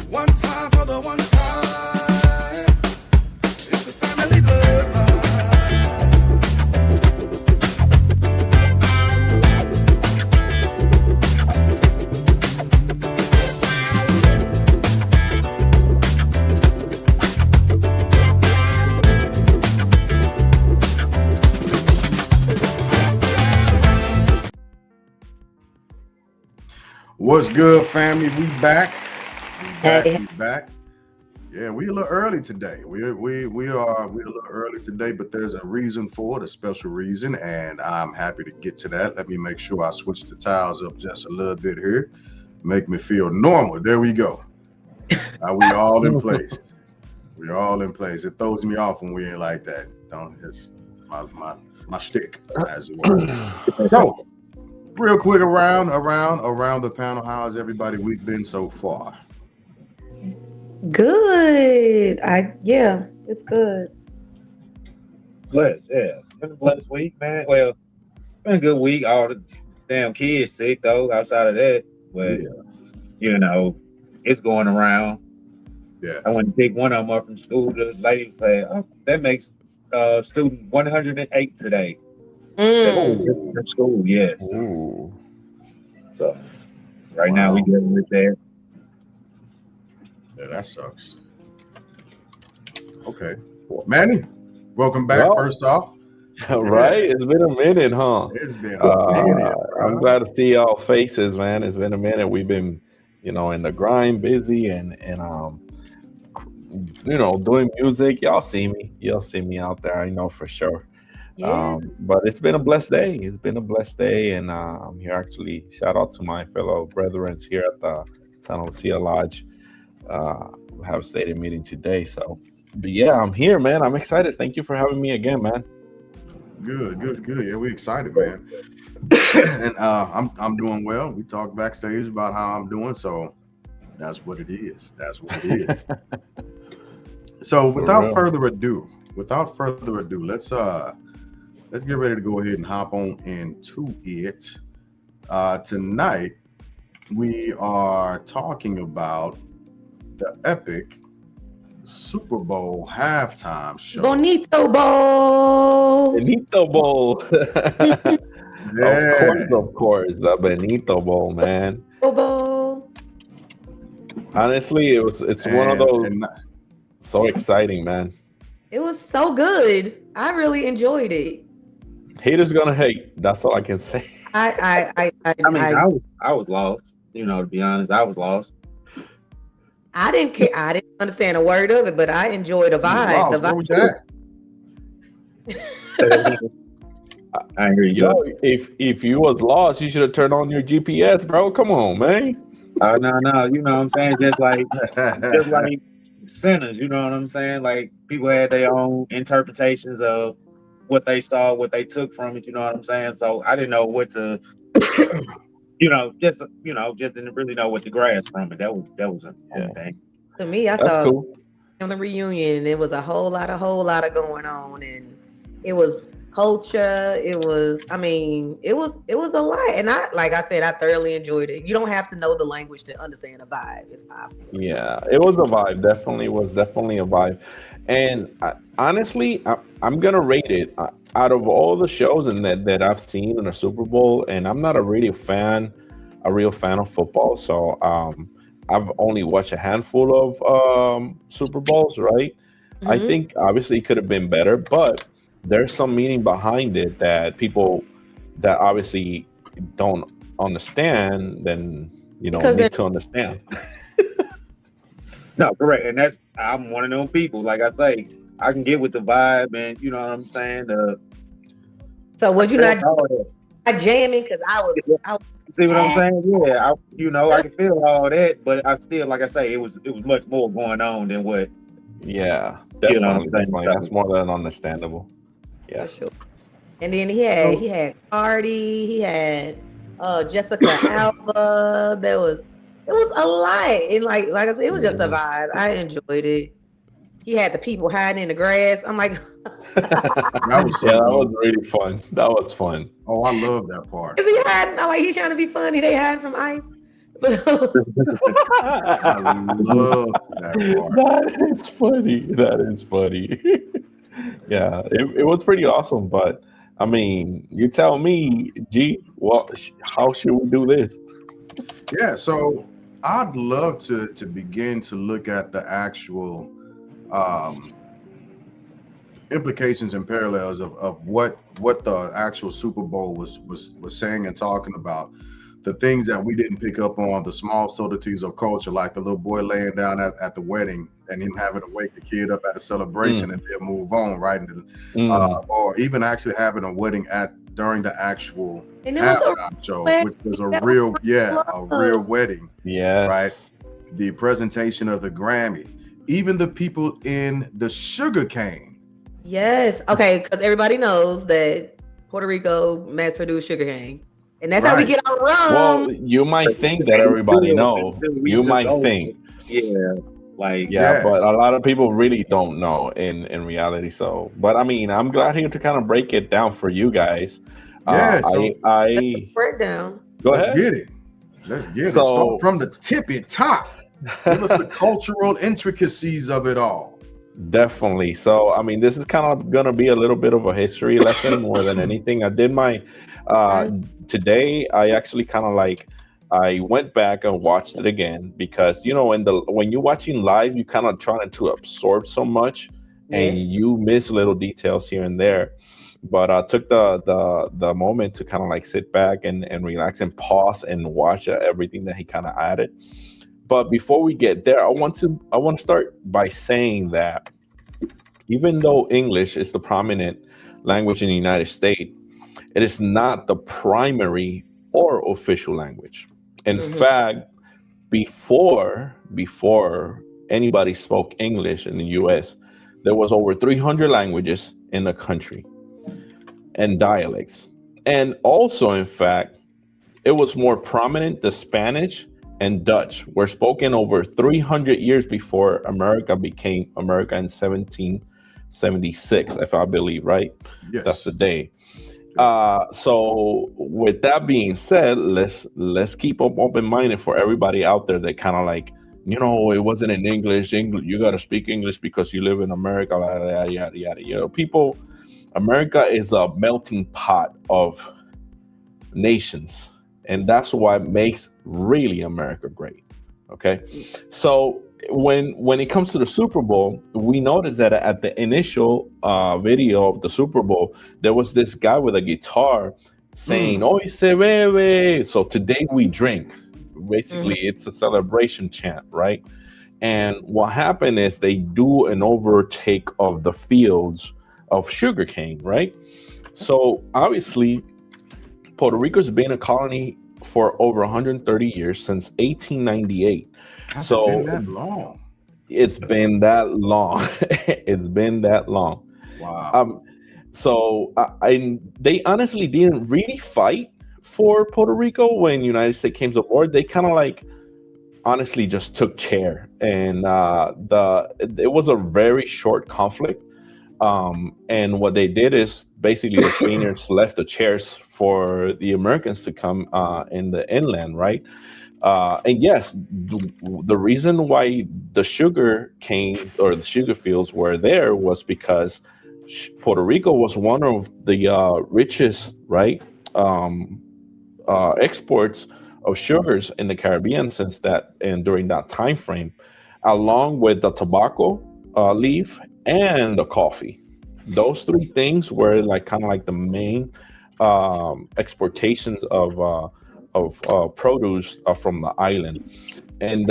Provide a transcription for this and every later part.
One time for the one time. It's the family bloodline. What's good, family? We back. Hey, We back. Yeah, we a little early today. We a little early today, but there's a reason for it, a special reason, and I'm happy to get to that. Let me make sure I switch the tiles up just a little bit here. Make me feel normal. There we go. Now we all in place. We're all in place. It throws me off when we ain't like that. Don't it's my shtick, as it were. So, real quick around the panel, how has everybody week been so far? good. Yeah, it's good. Blessed, yeah. Been a blessed week, man. Well, been a good week. All the damn kids sick though, outside of that. But it's going around. Yeah. I went to pick one of them up from school. The lady said, "Oh, that makes student 108 today." Mm. From school, yes. Ooh. So right now we dealing with that. Yeah, that sucks. Okay. Manny, welcome back. Well, First off. Right? It's been a minute, huh? It's been a minute, bro. I'm glad to see y'all faces, man. It's been a minute. We've been, in the grind, busy and doing music. Y'all see me. You'll see me out there, I know for sure. Yeah. But it's been a blessed day. It's been a blessed day, and I'm here actually. Shout out to my fellow brethren here at the San Lucia Lodge. We have a stated meeting today, so. But yeah, I'm here, man. I'm excited. Thank you for having me again, man. Good. Yeah, we excited, man. And I'm doing well. We talked backstage about how I'm doing, so that's what it is. So without further ado, let's get ready to go ahead and hop on into it. Tonight we are talking about the epic Super Bowl halftime show. Bonito Bowl. Benito Bowl. Yeah. Of course, the Benito Bowl, man. Bowl. Honestly, it's one of those so exciting, man. It was so good. I really enjoyed it. Haters gonna hate. That's all I can say. I was lost. To be honest, I was lost. I didn't care. I didn't understand a word of it, but I enjoyed the vibe. Where was that? I hear you. Yo, if you was lost, you should have turned on your GPS, bro. Come on, man. No. You know what I'm saying? Just like sinners. You know what I'm saying? Like people had their own interpretations of what they saw, what they took from it. You know what I'm saying? So I didn't know what to. Just didn't really know what to grasp from it. That was a thing. To me, I That's saw cool. on the reunion, and there was a whole lot of going on, and it was culture. It was a lot, and like I said, I thoroughly enjoyed it. You don't have to know the language to understand the vibe. It's powerful. Yeah, it was a vibe. Definitely a vibe. And honestly, I'm gonna rate it out of all the shows that I've seen in the Super Bowl. And I'm not a real fan of football, so I've only watched a handful of Super Bowls. Right? Mm-hmm. I think obviously it could have been better, but there's some meaning behind it that people that obviously don't understand. Then need to understand. No, correct. And I'm one of those people. Like I say, I can get with the vibe, and you know what I'm saying. So would you not jamming? Because I was. See what I'm saying? Yeah, I can feel all that, but I still, like I say, it was much more going on than what. Yeah, definitely. You know what I'm saying? Definitely. That's more than understandable. Yeah. For sure. And then he had Cardi, he had Jessica Alba. It was a lot, and like I said, it was just a vibe. I enjoyed it. He had the people hiding in the grass. I'm like, That was that was really fun. That was fun. Oh, I love that part. is he hiding? I'm like, he's trying to be funny. They hiding from ICE. I love that part. That is funny. That is funny. Yeah, it was pretty awesome. But I mean, you tell me, G, how should we do this? Yeah, so I'd love to begin to look at the actual um, implications and parallels of what the actual Super Bowl was saying and talking about. The things that we didn't pick up on, the small subtleties of culture, like the little boy laying down at the wedding and him having to wake the kid up at a celebration and then move on, right? And, Mm, or even actually having a wedding during the actual And it was halftime show, wedding. which was a That real, was a real love. wedding, yes. right? The presentation of the Grammy, even the people in the sugar cane. Yes. Okay, because everybody knows that Puerto Rico mass produced sugarcane. And that's how we Right. get our Well, rum. you might think that everybody know. Until we You took might over. think. Yeah, like Yeah, Yeah. but a lot of people really don't know in reality. So, but I mean, I'm glad here to kind of break it down for you guys. Yeah, so I Breakdown. go let's ahead. get it. Let's get it. So- Start from the tippy top. Give us the cultural intricacies of it all. Definitely. So, I mean, this is kind of gonna be a little bit of a history lesson more than anything. I did my today. I actually kind of like I went back and watched it again because when you're watching live, you kind of trying to absorb so much and you miss little details here and there. But I took the moment to kind of like sit back and relax and pause and watch everything that he kind of added. But before we get there, I want to start by saying that even though English is the prominent language in the United States, it is not the primary or official language. In fact, before anybody spoke English in the US, there was over 300 languages in the country and dialects. And also, in fact, it was more prominent. The Spanish and Dutch were spoken over 300 years before America became America in 1776, if I believe, right? Yes. That's the day. So with that being said, let's keep up open-minded for everybody out there that kind of like, it wasn't in English. You got to speak English because you live in America. Yada, yada, yada. People, America is a melting pot of nations, and that's what makes really America great. Okay, so when it comes to the Super Bowl, we noticed that at the initial video of the Super Bowl, there was this guy with a guitar saying, "Hoy se bebe." So today we drink. Basically, it's a celebration chant, right? And what happened is they do an overtake of the fields of sugarcane, right? So obviously, Puerto Rico's been a colony for over 130 years, since 1898. Has So- it been that long? It's been that long. It's been that long. Wow. So they honestly didn't really fight for Puerto Rico when United States came aboard. They kind of like honestly just took chair, and it was a very short conflict. And what they did is basically the Spaniards left the chairs for the Americans to come in the inland, right? And yes, the reason why the sugar cane or the sugar fields were there was because Puerto Rico was one of the richest, right, exports of sugars in the Caribbean since that and during that time frame, along with the tobacco leaf and the coffee. Those three things were like kind of like the main exportations of produce from the island. And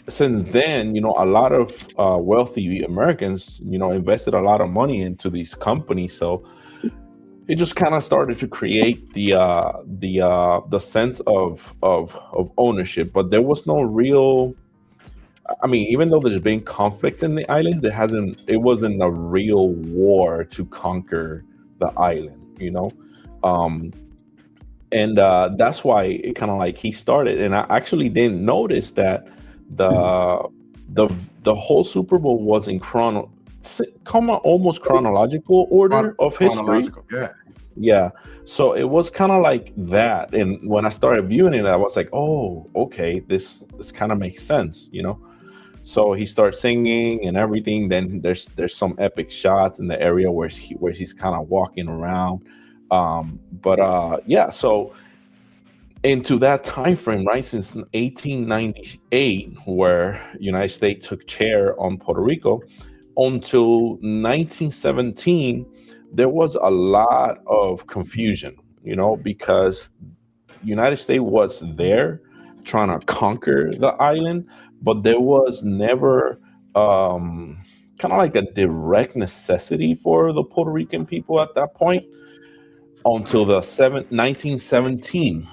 since then, a lot of wealthy Americans, invested a lot of money into these companies. So it just kind of started to create the sense of ownership. But there was no real. I mean, even though there's been conflict in the island, it wasn't a real war to conquer the island, and that's why it kind of like he started. And I actually didn't notice that the whole Super Bowl was come almost chronological order of history. Chronological, yeah. Yeah. So it was kind of like that. And when I started viewing it, I was like, oh, okay, this kind of makes sense, you know? So he starts singing and everything. Then there's some epic shots in the area where he's kind of walking around. Yeah, so into that time frame, right, since 1898, where United States took chair on Puerto Rico, until 1917, there was a lot of confusion, you know, because United States was there trying to conquer the island, but there was never kind of like a direct necessity for the Puerto Rican people at that point until 1917.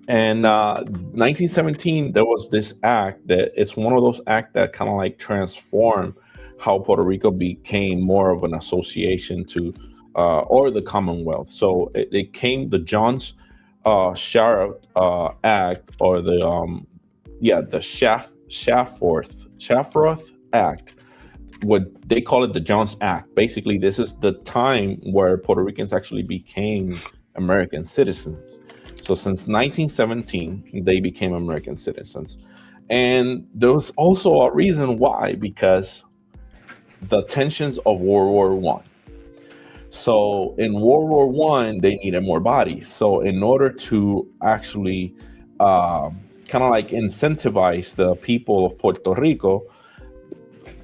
And 1917, there was this act that it's one of those acts that kind of like transformed how Puerto Rico became more of an association to, or the Commonwealth. So it came the Johns Sheriff Act, or the Shafroth Act. What they call it, the Johns Act. Basically, this is the time where Puerto Ricans actually became American citizens. So since 1917, they became American citizens. And there was also a reason why, because the tensions of World War I. So in World War I, they needed more bodies. So in order to actually kind of like incentivize the people of Puerto Rico,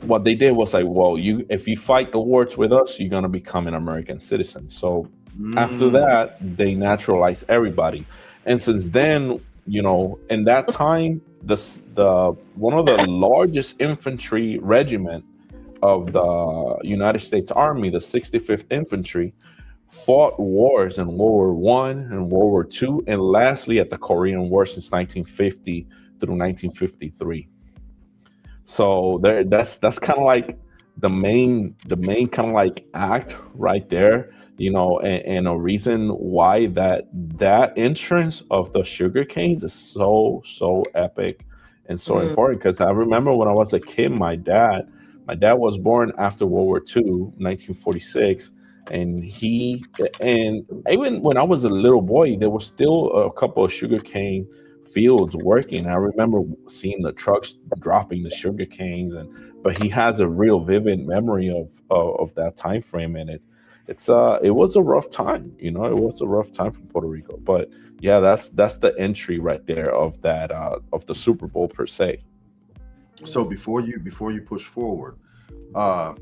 what they did was like, well, if you fight the wars with us, you're going to become an American citizen. So after that, they naturalized everybody. And since then, you know, in that time, the one of the largest infantry regiment of the United States Army, the 65th Infantry, fought wars in World War I and World War II, and lastly at the Korean War since 1950 through 1953. So that's kind of like the main kind of like act right there, you know, and a reason why that entrance of the sugar canes is so epic and so important. Because I remember when I was a kid, my dad was born after World War II, 1946, and even when I was a little boy, there was still a couple of sugarcane fields working. I remember seeing the trucks dropping the sugar canes, but he has a real vivid memory of that time frame, and it was a rough time, you know. It was a rough time for Puerto Rico, but yeah, that's the entry right there of that of the Super Bowl per se. So before you push forward, I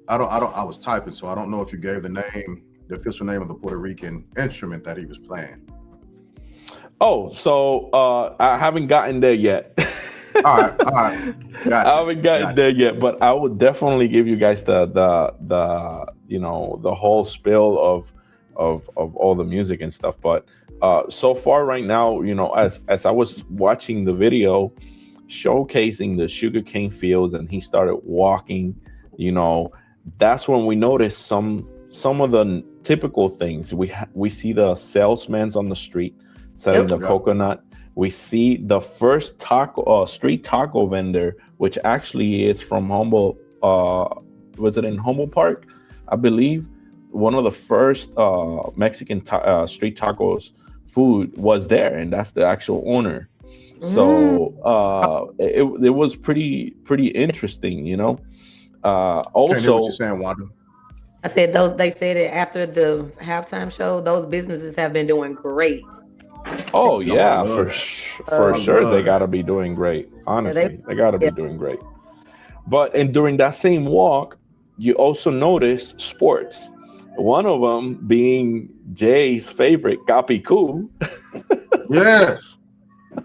was typing, so I don't know if you gave the official name of the Puerto Rican instrument that he was playing. Oh, so I haven't gotten there yet. All right. Gotcha. I haven't gotten there yet, but I would definitely give you guys the you know, the whole spill of all the music and stuff. But so far right now, you know, as I was watching the video showcasing the sugarcane fields and he started walking, you know, that's when we noticed some of the typical things. We see the salesmen on the street selling the coconut. We see the first street taco vendor, which actually is from Humboldt. Was it in Humboldt Park? I believe one of the first Mexican street tacos food was there, and that's the actual owner. So it was pretty interesting, you know. Also, can't hear what you're saying, Wanda. I said they said that after the halftime show, those businesses have been doing great. Oh yeah, for sure they got to be doing great. Honestly, they got to be doing great. But during that same walk, you also notice sports. One of them being Jay's favorite, Capicu. Yes.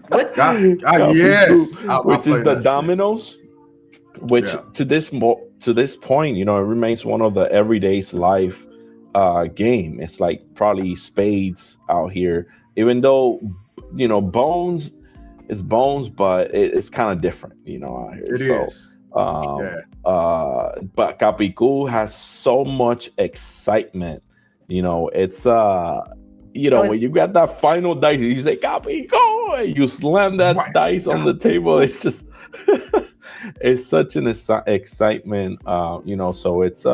What? Yes. Which is the dominoes. Which to this point, you know, it remains one of the everyday's life game. It's like probably spades out here. Even though, you know, bones is bones, but it's kind of different, you know, out here. It is. But Capicu has so much excitement. You know, it's you know, when you got that final dice, you say Capicu, and you slam that dice on the table. It's just it's such an excitement, so it's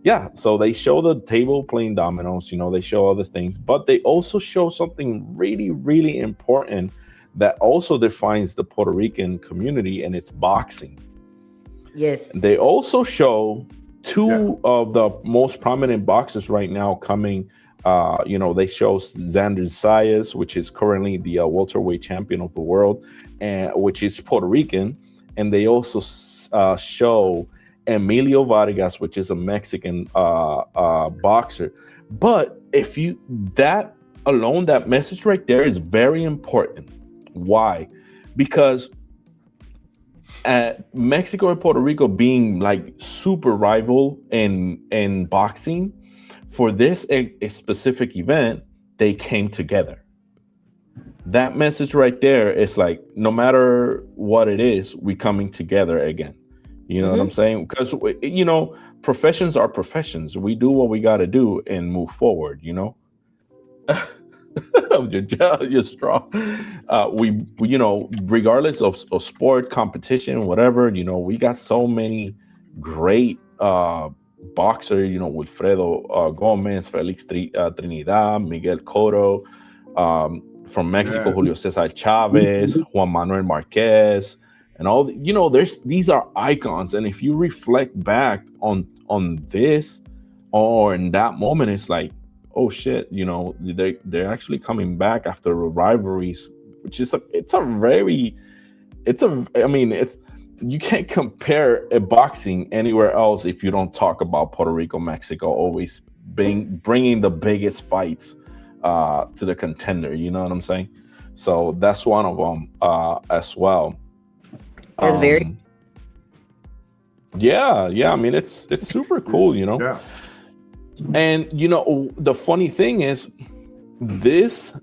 yeah, so they show the table playing dominoes, they show other things, but they also show something really, really important that also defines the Puerto Rican community, and it's boxing. Yes. They also show two Yeah. of the most prominent boxers right now coming. They show Xander Zayas, which is currently the welterweight champion of the world, and which is Puerto Rican, and they also show Emilio Vargas, which is a Mexican boxer. But if you that alone, that message right there is very important. Why? Because Mexico and Puerto Rico being like super rival in boxing, for this a specific event, they came together. That message right there is like, no matter what it is, we coming together again. You know what I'm saying? Because professions are professions. We do what we got to do and move forward. You're strong. We regardless of sport competition, whatever, we got so many great boxer, Wilfredo Gomez, Felix Trinidad, Miguel Cotto, from Mexico, Julio Cesar Chavez, Juan Manuel Marquez, and all. These are icons, and if you reflect back on this or in that moment, it's like, oh shit, they're actually coming back after rivalries, which is you can't compare a boxing anywhere else if you don't talk about Puerto Rico, Mexico, always bringing the biggest fights to the contender. You know what I'm saying? So that's one of them as well. That's very. Yeah. I mean, it's super cool. Yeah. And the funny thing is, this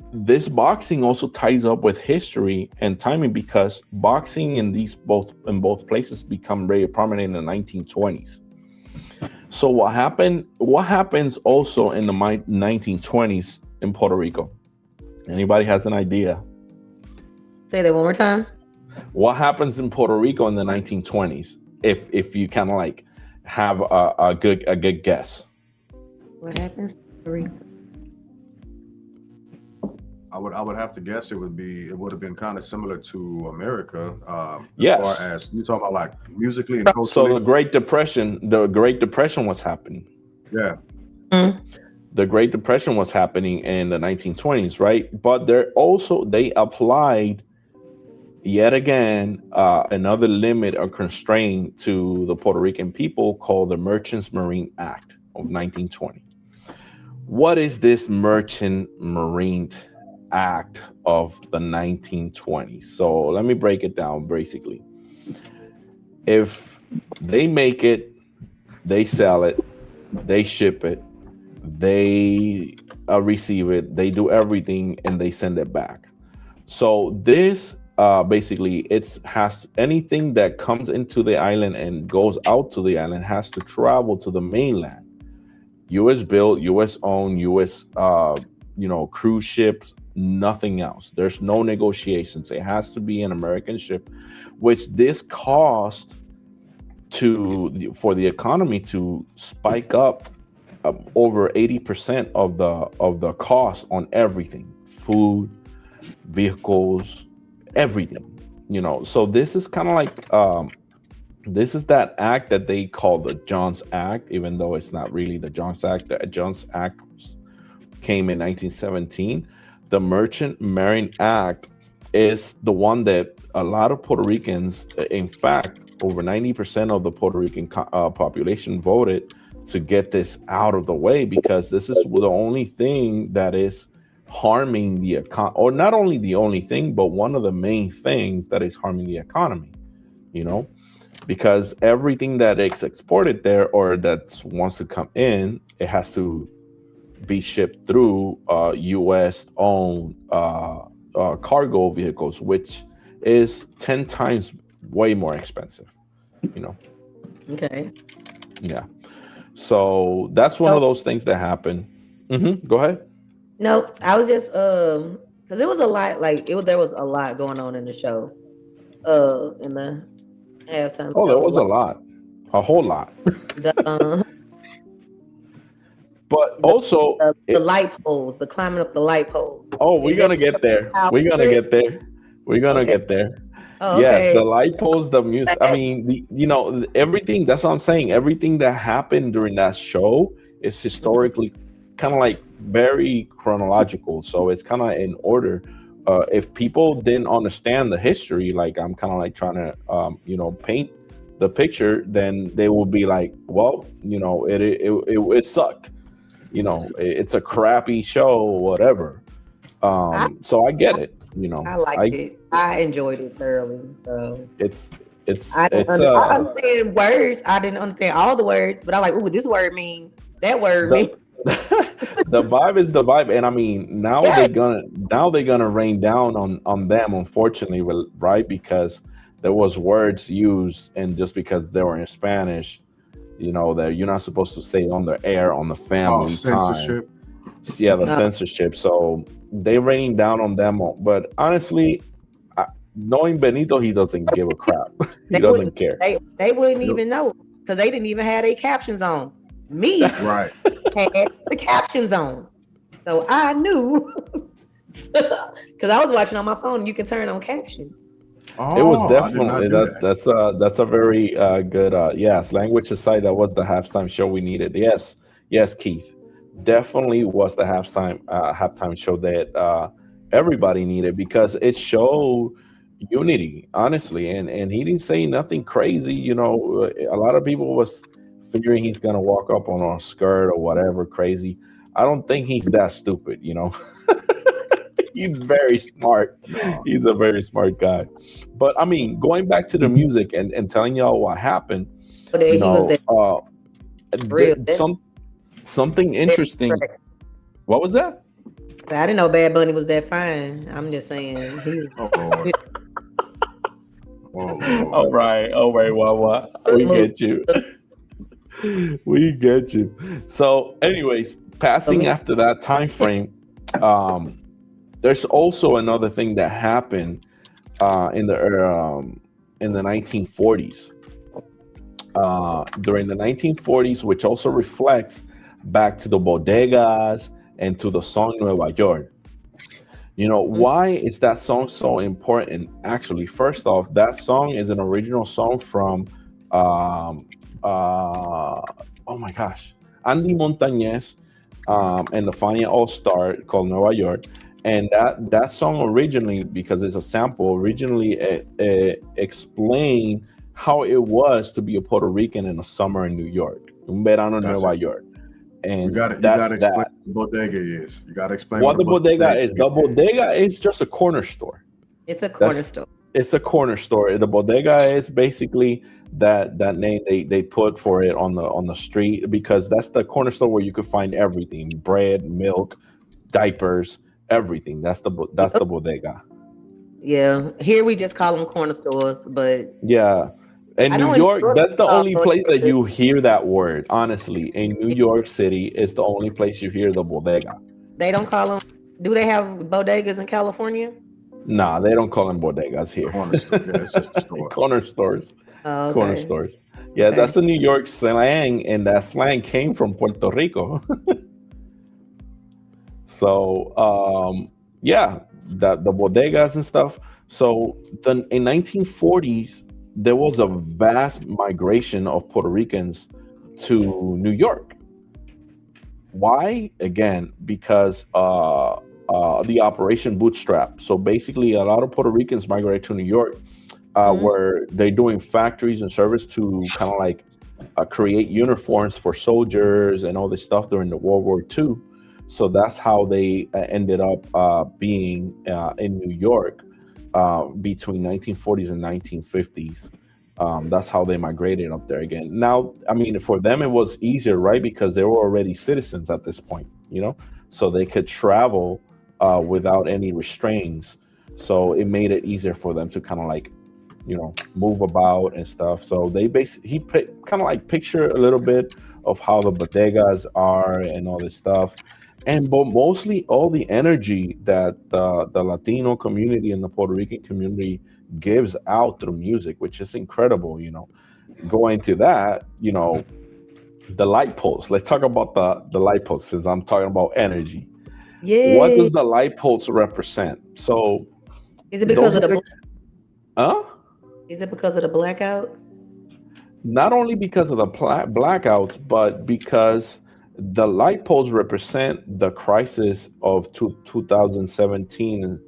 boxing also ties up with history and timing, because boxing in both places become very prominent in the 1920s. So what happens also in the 1920s in Puerto Rico? Anybody has an idea? Say that one more time. What happens in Puerto Rico in the 1920s? If you kind of like have a good guess. What happens? I would have to guess it would have been kind of similar to America. Yes. As far as you talking about, like musically and So culturally. the Great Depression was happening. Yeah. The Great Depression was happening in the 1920s, right? But they applied yet again another limit or constraint to the Puerto Rican people called the Merchant Marine Act of 1920. What is this Merchant Marine Act of the 1920s? So let me break it down. Basically, if they make it, they sell it, they ship it, they receive it, they do everything, and they send it back. So this basically, anything that comes into the island and goes out to the island has to travel to the mainland. U.S. built, U.S. owned, U.S. Cruise ships, nothing else. There's no negotiations. It has to be an American ship, which this caused for the economy to spike up over 80% of the cost on everything, food, vehicles, everything. So this is kind of like this is that act that they call the Jones Act, even though it's not really the Jones Act. The Jones Act came in 1917. The Merchant Marine Act is the one that a lot of Puerto Ricans, in fact, over 90% of the Puerto Rican population voted to get this out of the way, because this is the only thing that is harming the economy, or not only the only thing, but one of the main things that is harming the economy, because everything that is exported there or that wants to come in, it has to be shipped through U.S. owned cargo vehicles, which is 10 times way more expensive, Okay. Yeah. So that's one of those things that happen. Go ahead. No, I was just because it was a lot. There was a lot going on in the show, in the halftime Oh, there show. was a whole lot. The, But also, the light poles, the climbing up the light poles. oh, we're Is gonna that get there. how We're gonna it? get there. We're gonna Okay. get there. Oh, Yes, the okay. light poles, the music. I mean, everything. That's what I'm saying. Everything that happened during that show is historically kind of like very chronological. So it's kind of in order. If people didn't understand the history, like I'm kind of like trying to, paint the picture, then they will be like, well, it sucked. It's a crappy show, whatever. So I get it. I liked it. I enjoyed it thoroughly. So it's I it's understand words. I didn't understand all the words, but I like, ooh, this word mean that word mean. the vibe is the vibe, and I mean now Yeah. they're gonna rain down on them, unfortunately, right? Because there was words used, and just because they were in Spanish, that you're not supposed to say on the air on the Oh, family time. censorship. Yeah, the No. censorship. So they raining down on them, but honestly, knowing Benito, he doesn't give a crap. He They doesn't wouldn't- care. They wouldn't Yep. even know because they didn't even have their captions on. Me Right. had the captions on, so I knew because I was watching on my phone. You can turn on caption. Oh, It was I did not definitely do that. that's a very good yes, language aside, that was the halftime show we needed. Yes, Keith, definitely was the halftime show that everybody needed, because it showed unity, honestly, and he didn't say nothing crazy. A lot of people was figuring he's gonna walk up on a skirt or whatever crazy. I don't think he's that stupid. He's very smart. No. He's a very smart guy. But I mean, going back to the music and telling y'all what happened, So that you he was know, there. Real. something interesting. What was that? I didn't know Bad Bunny was that fine. I'm just saying. Oh, Lord. Oh, Lord. All right, Wawa. We get you. We get you. So, anyways, passing after that time frame, there's also another thing that happened in the 1940s. During the 1940s, which also reflects back to the bodegas and to the song Nueva York. Why is that song so important? Actually, first off, that song is an original song from oh my gosh, Andy Montañez and the Fania All Star, called Nueva York. And that song originally, because it's a sample, originally explained how it was to be a Puerto Rican in the summer in New York, un verano en That's Nueva it. York. And You got to explain what the bodega is. You got to explain what the bodega is. The bodega is just a corner store. It's a corner store. It's a corner store. The bodega is basically that name they put for it on the street, because that's the corner store where you could find everything: bread, milk, diapers, everything. That's the bodega. Yeah. Here we just call them corner stores, but Yeah. In I know New in York, New York, that's the only uh, place that you hear that word. Honestly, in New York City, it's the only place you hear the bodega. they don't call them. Do they have bodegas in California? Nah, they don't call them bodegas here. Corner store. Yeah, it's just a store. Corner stores. Oh, okay. Corner stores. Yeah, Okay. that's the New York slang, and that slang came from Puerto Rico. So, yeah, the bodegas and stuff. So then in 1940s, there was a vast migration of Puerto Ricans to New York. Why? Again, because the Operation Bootstrap. So basically, a lot of Puerto Ricans migrated to New York, where they're doing factories and service to kind of like create uniforms for soldiers and all this stuff during the World War II. So that's how they ended up being in New York between 1940s and 1950s. That's how they migrated up there again. Now, I mean, for them, it was easier, right? Because they were already citizens at this point, so they could travel without any restraints. So it made it easier for them to kind of like, move about and stuff. So they he kind of like picture a little bit of how the bodegas are and all this stuff. and but mostly all the energy that the Latino community and the Puerto Rican community gives out through music, which is incredible. Going to that, the light pulse. Let's talk about the light pulse since I'm talking about energy. What Yeah. does the light pulse represent? So, Is it because those of are the huh? is it because of the blackout? Not only because of the blackouts, but because the light poles represent the crisis of 2017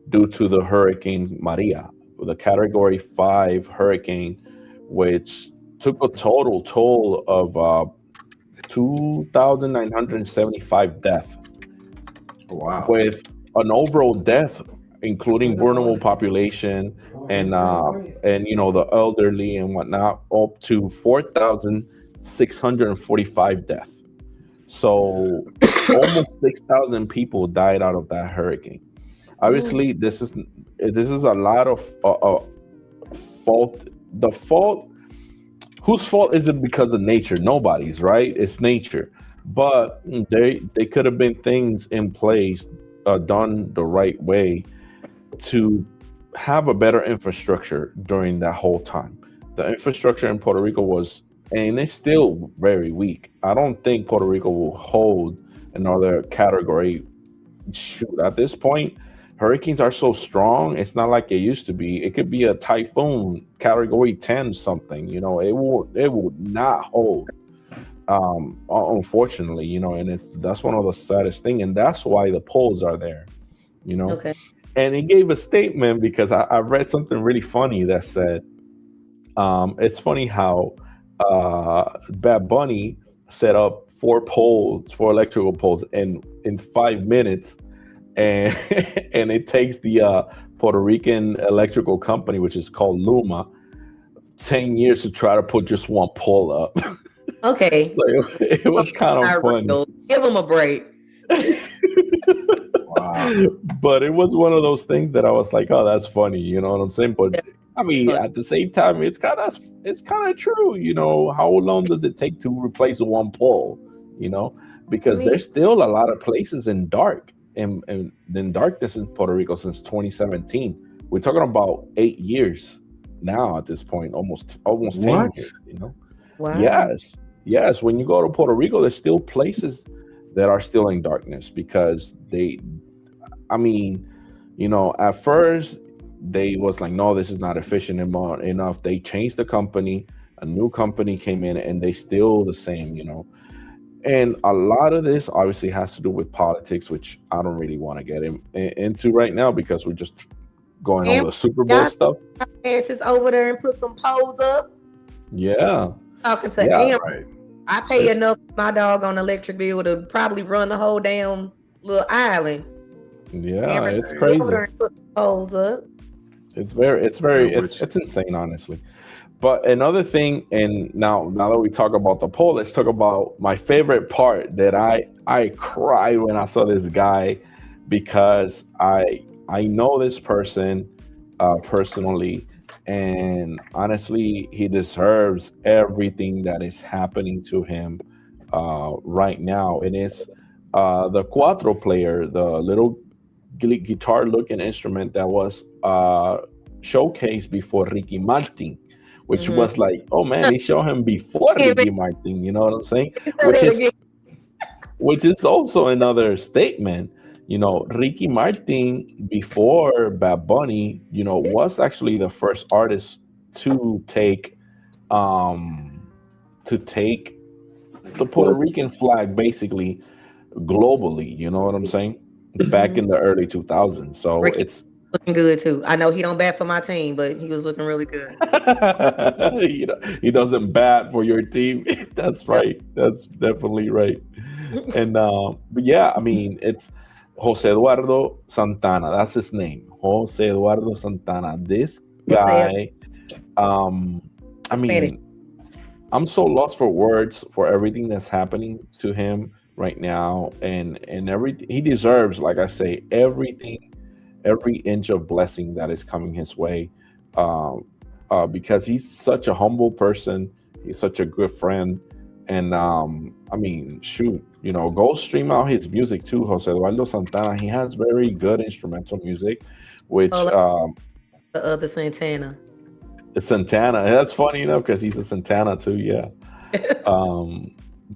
due to the Hurricane Maria, the Category 5 hurricane, which took a total toll of 2,975 deaths, Wow. with an overall death, including vulnerable population and the elderly and whatnot, up to 4,645 deaths. So almost 6,000 people died out of that hurricane. Obviously, this is a lot of fault. The fault. Whose fault is it? Because of nature? Nobody's, right? It's nature. But they could have been things in place, done the right way, to have a better infrastructure during that whole time. The infrastructure in Puerto Rico was, and it's still very weak. I don't think Puerto Rico will hold another category. Shoot, at this point, hurricanes are so strong. It's not like it used to be. It could be a typhoon, category 10 something. It will not hold. Unfortunately, and that's one of the saddest thing, and that's why the polls are there. Okay. And he gave a statement because I read something really funny that said, it's funny how Bad Bunny set up 4 electrical poles in 5 minutes, and and it takes the Puerto Rican electrical company, which is called Luma, 10 years to try to put just one pole up. Okay. It was kind of funny. Give him a break. Wow. But it was one of those things that I was like, oh, that's funny, you know what I'm saying? But I mean, at the same time, it's kind of true. How long does it take to replace one pole? Because there's still a lot of places in dark and in darkness in Puerto Rico since 2017. We're talking about 8 years now at this point, almost 10 What? years. Wow. Yes. When you go to Puerto Rico, there's still places that are still in darkness because at first they was like, no, this is not efficient enough. They changed the company, a new company came in, and they still the same. And a lot of this obviously has to do with politics, which I don't really want to get into right now because we're just going over the Super Bowl stuff. Francis over there and put some poles up. Yeah. Talking to Yeah, him. Right. I pay enough for my dog on electric bill to probably run the whole damn little island. Yeah, it's Over crazy. there and put poles up. It's insane, honestly. But another thing, and now that we talk about the poll, let's talk about my favorite part that I cried when I saw this guy, because I know this person personally, and honestly, he deserves everything that is happening to him right now. And it's the cuatro player, the little guitar looking instrument that was showcased before Ricky Martin, which was like, oh man, they show him before Ricky Martin, you know what I'm saying? Which is also another statement. Ricky Martin before Bad Bunny, was actually the first artist to take the Puerto Rican flag basically globally, you know what I'm saying? Back in the early 2000s. So Ricky it's looking good too. I know he don't bat for my team, but he was looking really good. he doesn't bat for your team. That's right. That's definitely right. And but yeah, I mean, it's Jose Eduardo Santana. That's his name. Jose Eduardo Santana. This guy, I mean, I'm so lost for words for everything that's happening to him right now, and everything he deserves. Like I say, everything, every inch of blessing that is coming his way, because he's such a humble person. He's such a good friend, And I mean, shoot, go stream out his music too, Jose Eduardo Santana. He has very good instrumental music, which Oh, like the other Santana. Santana. That's funny enough because he's a Santana too. Yeah.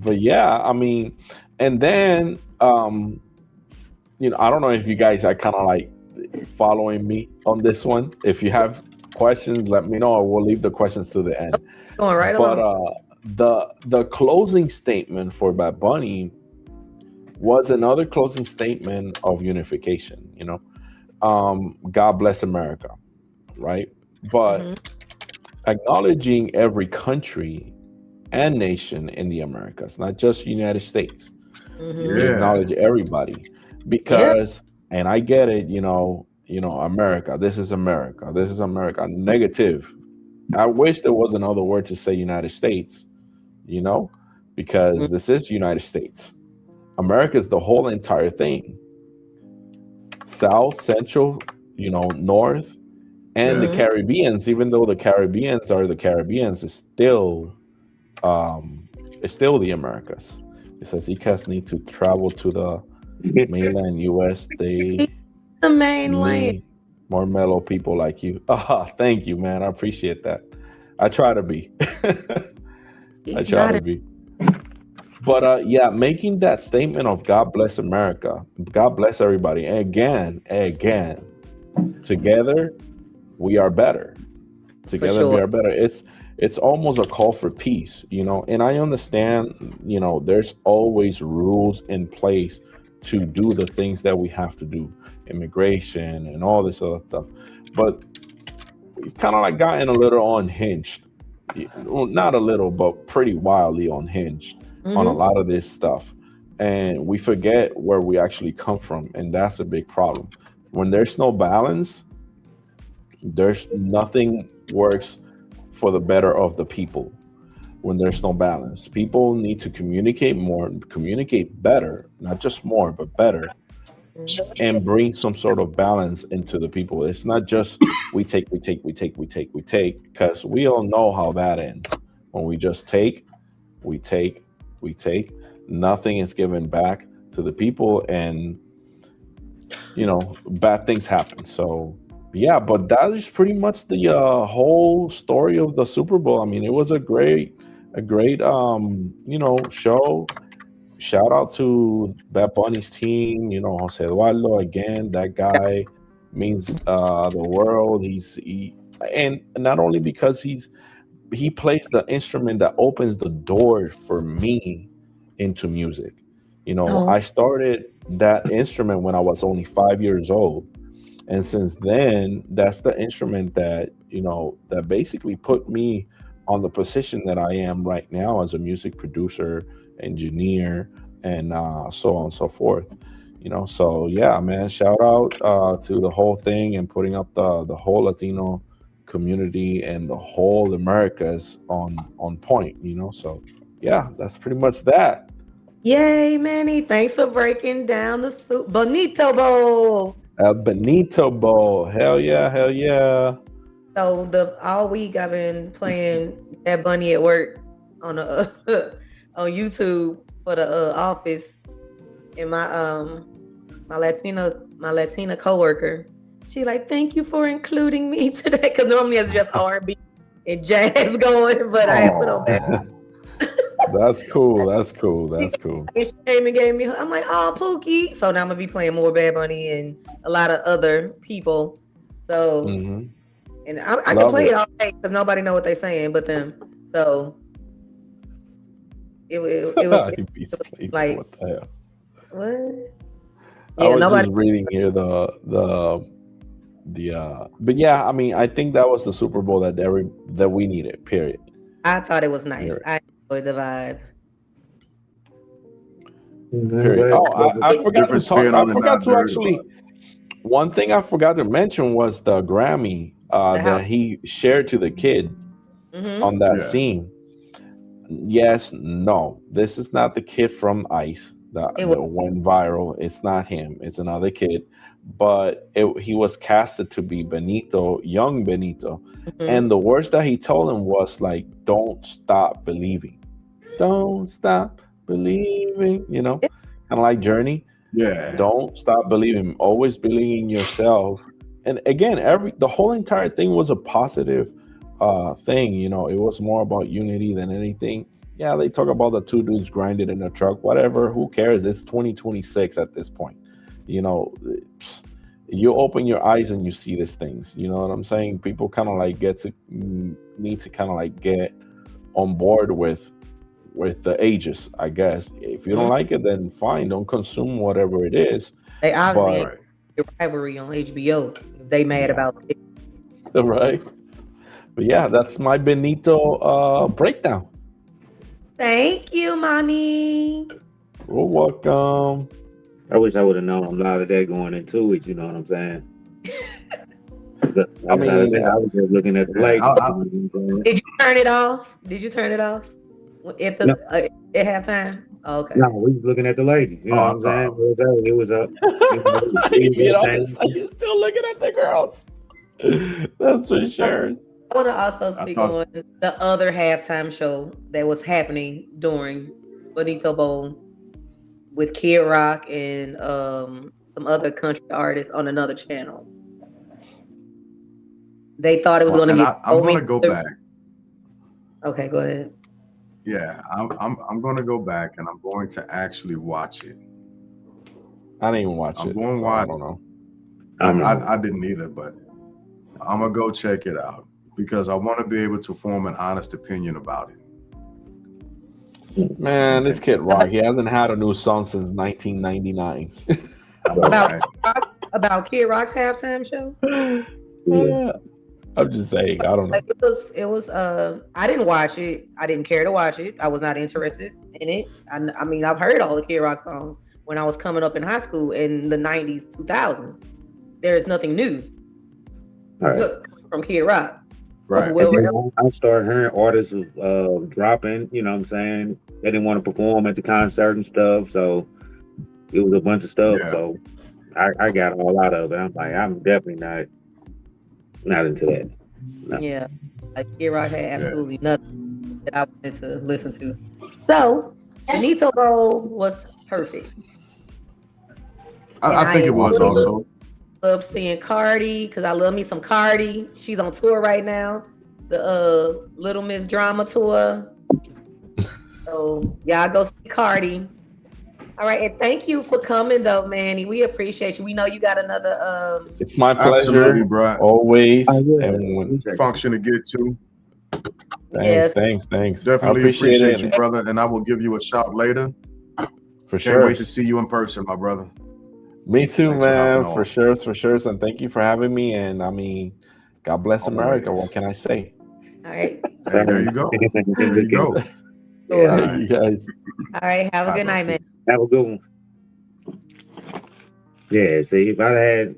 But yeah, I mean, and then I don't know if you guys are kind of like following me on this one. If you have questions, let me know. I will leave the questions to the end. Going right But along. the closing statement for Bad Bunny was another closing statement of unification. God bless America, right? But Mhm. acknowledging every country and nation in the Americas, not just United States. Mhm. We Yeah. acknowledge everybody because, and I get it, America, this is America, this is America. Negative. I wish there was another word to say United States, because this is United States. America is the whole entire thing. South, Central, North, and the Mhm. Caribbeans, even though the Caribbeans are the Caribbeans, it's still the Americas. It says ECAS need to travel to the mainland US. They The main land. need more mellow people like you. Thank you, man. I appreciate that. I try to be. I He's try not to a- be. But yeah, making that statement of God bless America, God bless everybody. Again, together we are better. Together we sure. are better. It's almost a call for peace, and I understand, there's always rules in place to do the things that we have to do, immigration and all this other stuff. But we've kind of like gotten a little unhinged. Well, not a little, but pretty wildly unhinged on a Mhm. lot of this stuff. And we forget where we actually come from. And that's a big problem. When there's no balance, there's nothing works for the better of the people. When there's no balance, people need to communicate more, communicate better, not just more, but better, and bring some sort of balance into the people. It's not just we take, because we all know how that ends. When we just take, we take, nothing is given back to the people, and bad things happen. So yeah, but that is pretty much the whole story of the Super Bowl. I mean, it was a great show. Shout out to Bad Bunny's team, Jose Eduardo again. That guy means the world. And not only because he plays the instrument that opens the door for me into music. Oh. I started that instrument when I was only 5 years old. And since then, that's the instrument that, that basically put me on the position that I am right now as a music producer, engineer, and so on and so forth. So yeah, man, shout out to the whole thing and putting up the whole Latino community and the whole Americas on point. So yeah, that's pretty much that. Yay, Manny. Thanks for breaking down the Bonito Bowl. El Benito Bowl, hell yeah, hell yeah. So all week I've been playing Bad Bunny at work on a on YouTube for the office, and my Latina coworker, she like, thank you for including me today, because normally it's just R&B and jazz going, but I put on Bad. That's cool. That's cool. That's cool. And she came and gave me. I'm like, oh, Pookie. So now I'm gonna be playing more Bad Bunny and a lot of other people. So. Mm-hmm. And I can play it all day because nobody know what they're saying but them. So it was like, what the hell? What? I was just reading here the but yeah, I mean, I think that was the Super Bowl that we needed. Period. I thought it was nice. I enjoyed the vibe. Period. Oh, I forgot to talk. I forgot to actually. One thing I forgot to mention was the Grammy that he shared to the kid on that scene. Yes, no, this is not the kid from Ice that went viral. It's not him. It's another kid. But he was casted to be Benito, young Benito. And the words that he told him was like, don't stop believing. Don't stop believing. Kind of like Journey. Yeah. Don't stop believing. Always believe in yourself. And again, the whole entire thing was a positive thing. It was more about unity than anything. Yeah, they talk about the two dudes grinding in a truck, whatever. Who cares? It's 2026 at this point. You know, you open your eyes and you see these things. You know what I'm saying? People kind of like need to kind of like get on board with the ages, I guess. If you don't like it, then fine, don't consume whatever it is. They obviously Right. ain't rivalry on HBO. They mad about it. Right? But yeah, that's my Benito breakdown. Thank you, Money. You're welcome. I wish I would have known a lot of that going into it. You know what I'm saying? Outside of that, I was just looking at the Yeah, lady. I- You know what I'm saying? Did you turn it off? Did you turn it off at the No. at halftime? Oh, okay. No, we was looking at the lady. You know Oh, what I'm saying? It was up. You're still looking at the girls. That's for sure. I want to also I speak thought- on the other halftime show that was happening during Bonito Bowl with Kid Rock and some other country artists on another channel. They thought it was going to And be. I'm going to go back. Okay, go ahead. Yeah, I'm going to go back and I'm going to actually watch it. I didn't even watch I'm it. going so watch. I don't know. I didn't either, but I'm gonna go check it out because I want to be able to form an honest opinion about it. Man, this Kid Rock, he hasn't had a new song since 1999. I know, About right? about Kid Rock's halftime show. Yeah. I'm just saying, I don't know. Like it was I didn't watch it. I didn't care to watch it. I was not interested in it. I mean, I've heard all the Kid Rock songs when I was coming up in high school in the 90s, 2000s. There is nothing new All right. from Kid Rock. Right. Well, And then I started hearing artists dropping, you know what I'm saying? They didn't want to perform at the concert and stuff, so it was a bunch of stuff. Yeah. So I got all out of it. I'm like, I'm definitely not into that. No. Yeah, like Kid Rock had absolutely nothing that I wanted to listen to. So Benito Bowl was perfect. I think it was also. Love seeing Cardi because I love me some Cardi. She's on tour right now, the Little Miss Drama tour. So y'all go see Cardi. All right, and thank you for coming though, Manny. We appreciate you. We know you got another It's my pleasure. Absolutely, bro. Always. Yeah. And when, Function to get to. Yes. thanks. Definitely I appreciate it. you, brother. And I will give you a shout later. For Can't sure. wait to see you in person, my brother. Me too, Thanks for man. hopping For sure. And thank you for having me. And I mean, God bless America. Always. What can I say? all right. Hey, there you go. There you go. Cool. All right. You guys. All right, have a Bye, good bro. night, man. Have a good one. Yeah, see, if I had,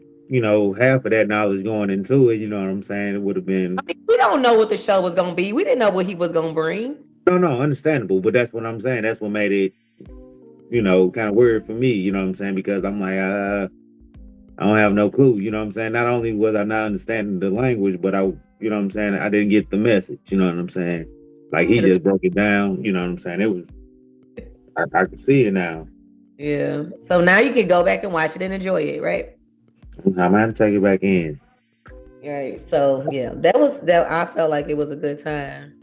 half of that knowledge going into it, you know what I'm saying, it would have been I mean, we don't know what the show was gonna be. We didn't know what he was gonna bring. no, understandable, but that's what I'm saying. That's what made it, kind of weird for me, you know what I'm saying? Because I'm like, I don't have no clue, you know what I'm saying? Not only was I not understanding the language, but I didn't get the message, you know what I'm saying? Like he just broke it down, you know what I'm saying? It was, I can see it now. Yeah. So now you can go back and watch it and enjoy it, right? I'm gonna have to take it back in. Right. So yeah, that I felt like it was a good time.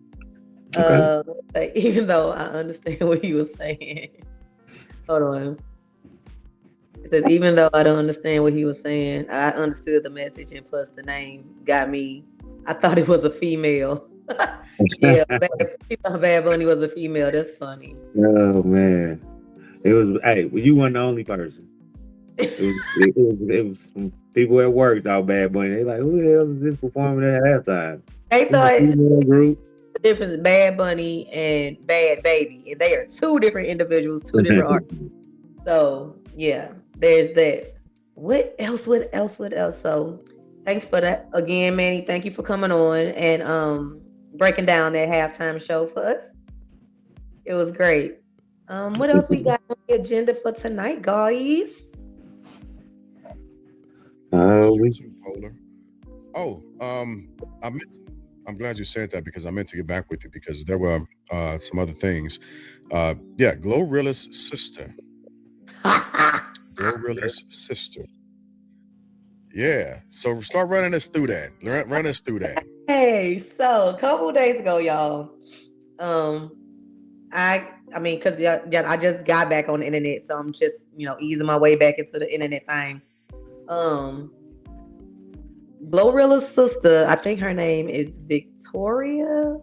Okay. Like, even though I understand what he was saying. Hold on. It says, even though I don't understand what he was saying, I understood the message, and plus the name got me. I thought it was a female. Yeah, she thought Bad Bunny was a female. That's funny. Oh man, it was. Hey, well, you weren't the only person. It was some people at work thought Bad Bunny. They like, who the hell is this performing at halftime? They thought It's a female group. the difference is Bad Bunny and Bad Baby, and they are two different individuals, two different artists. So yeah, there's that. What else? So thanks for that again, Manny. Thank you for coming on and breaking down that halftime show for us. It was great. What else we got on the agenda for tonight, guys? Polar. Oh, I'm glad you said that because I meant to get back with you because there were some other things. Yeah, Glorilla's sister. Glorilla's sister. Yeah. So start running us through that. Run us through that. Hey, so a couple days ago, y'all, I mean, cause I just got back on the internet, so I'm just easing my way back into the internet thing. Glorilla's sister, I think her name is Victoria,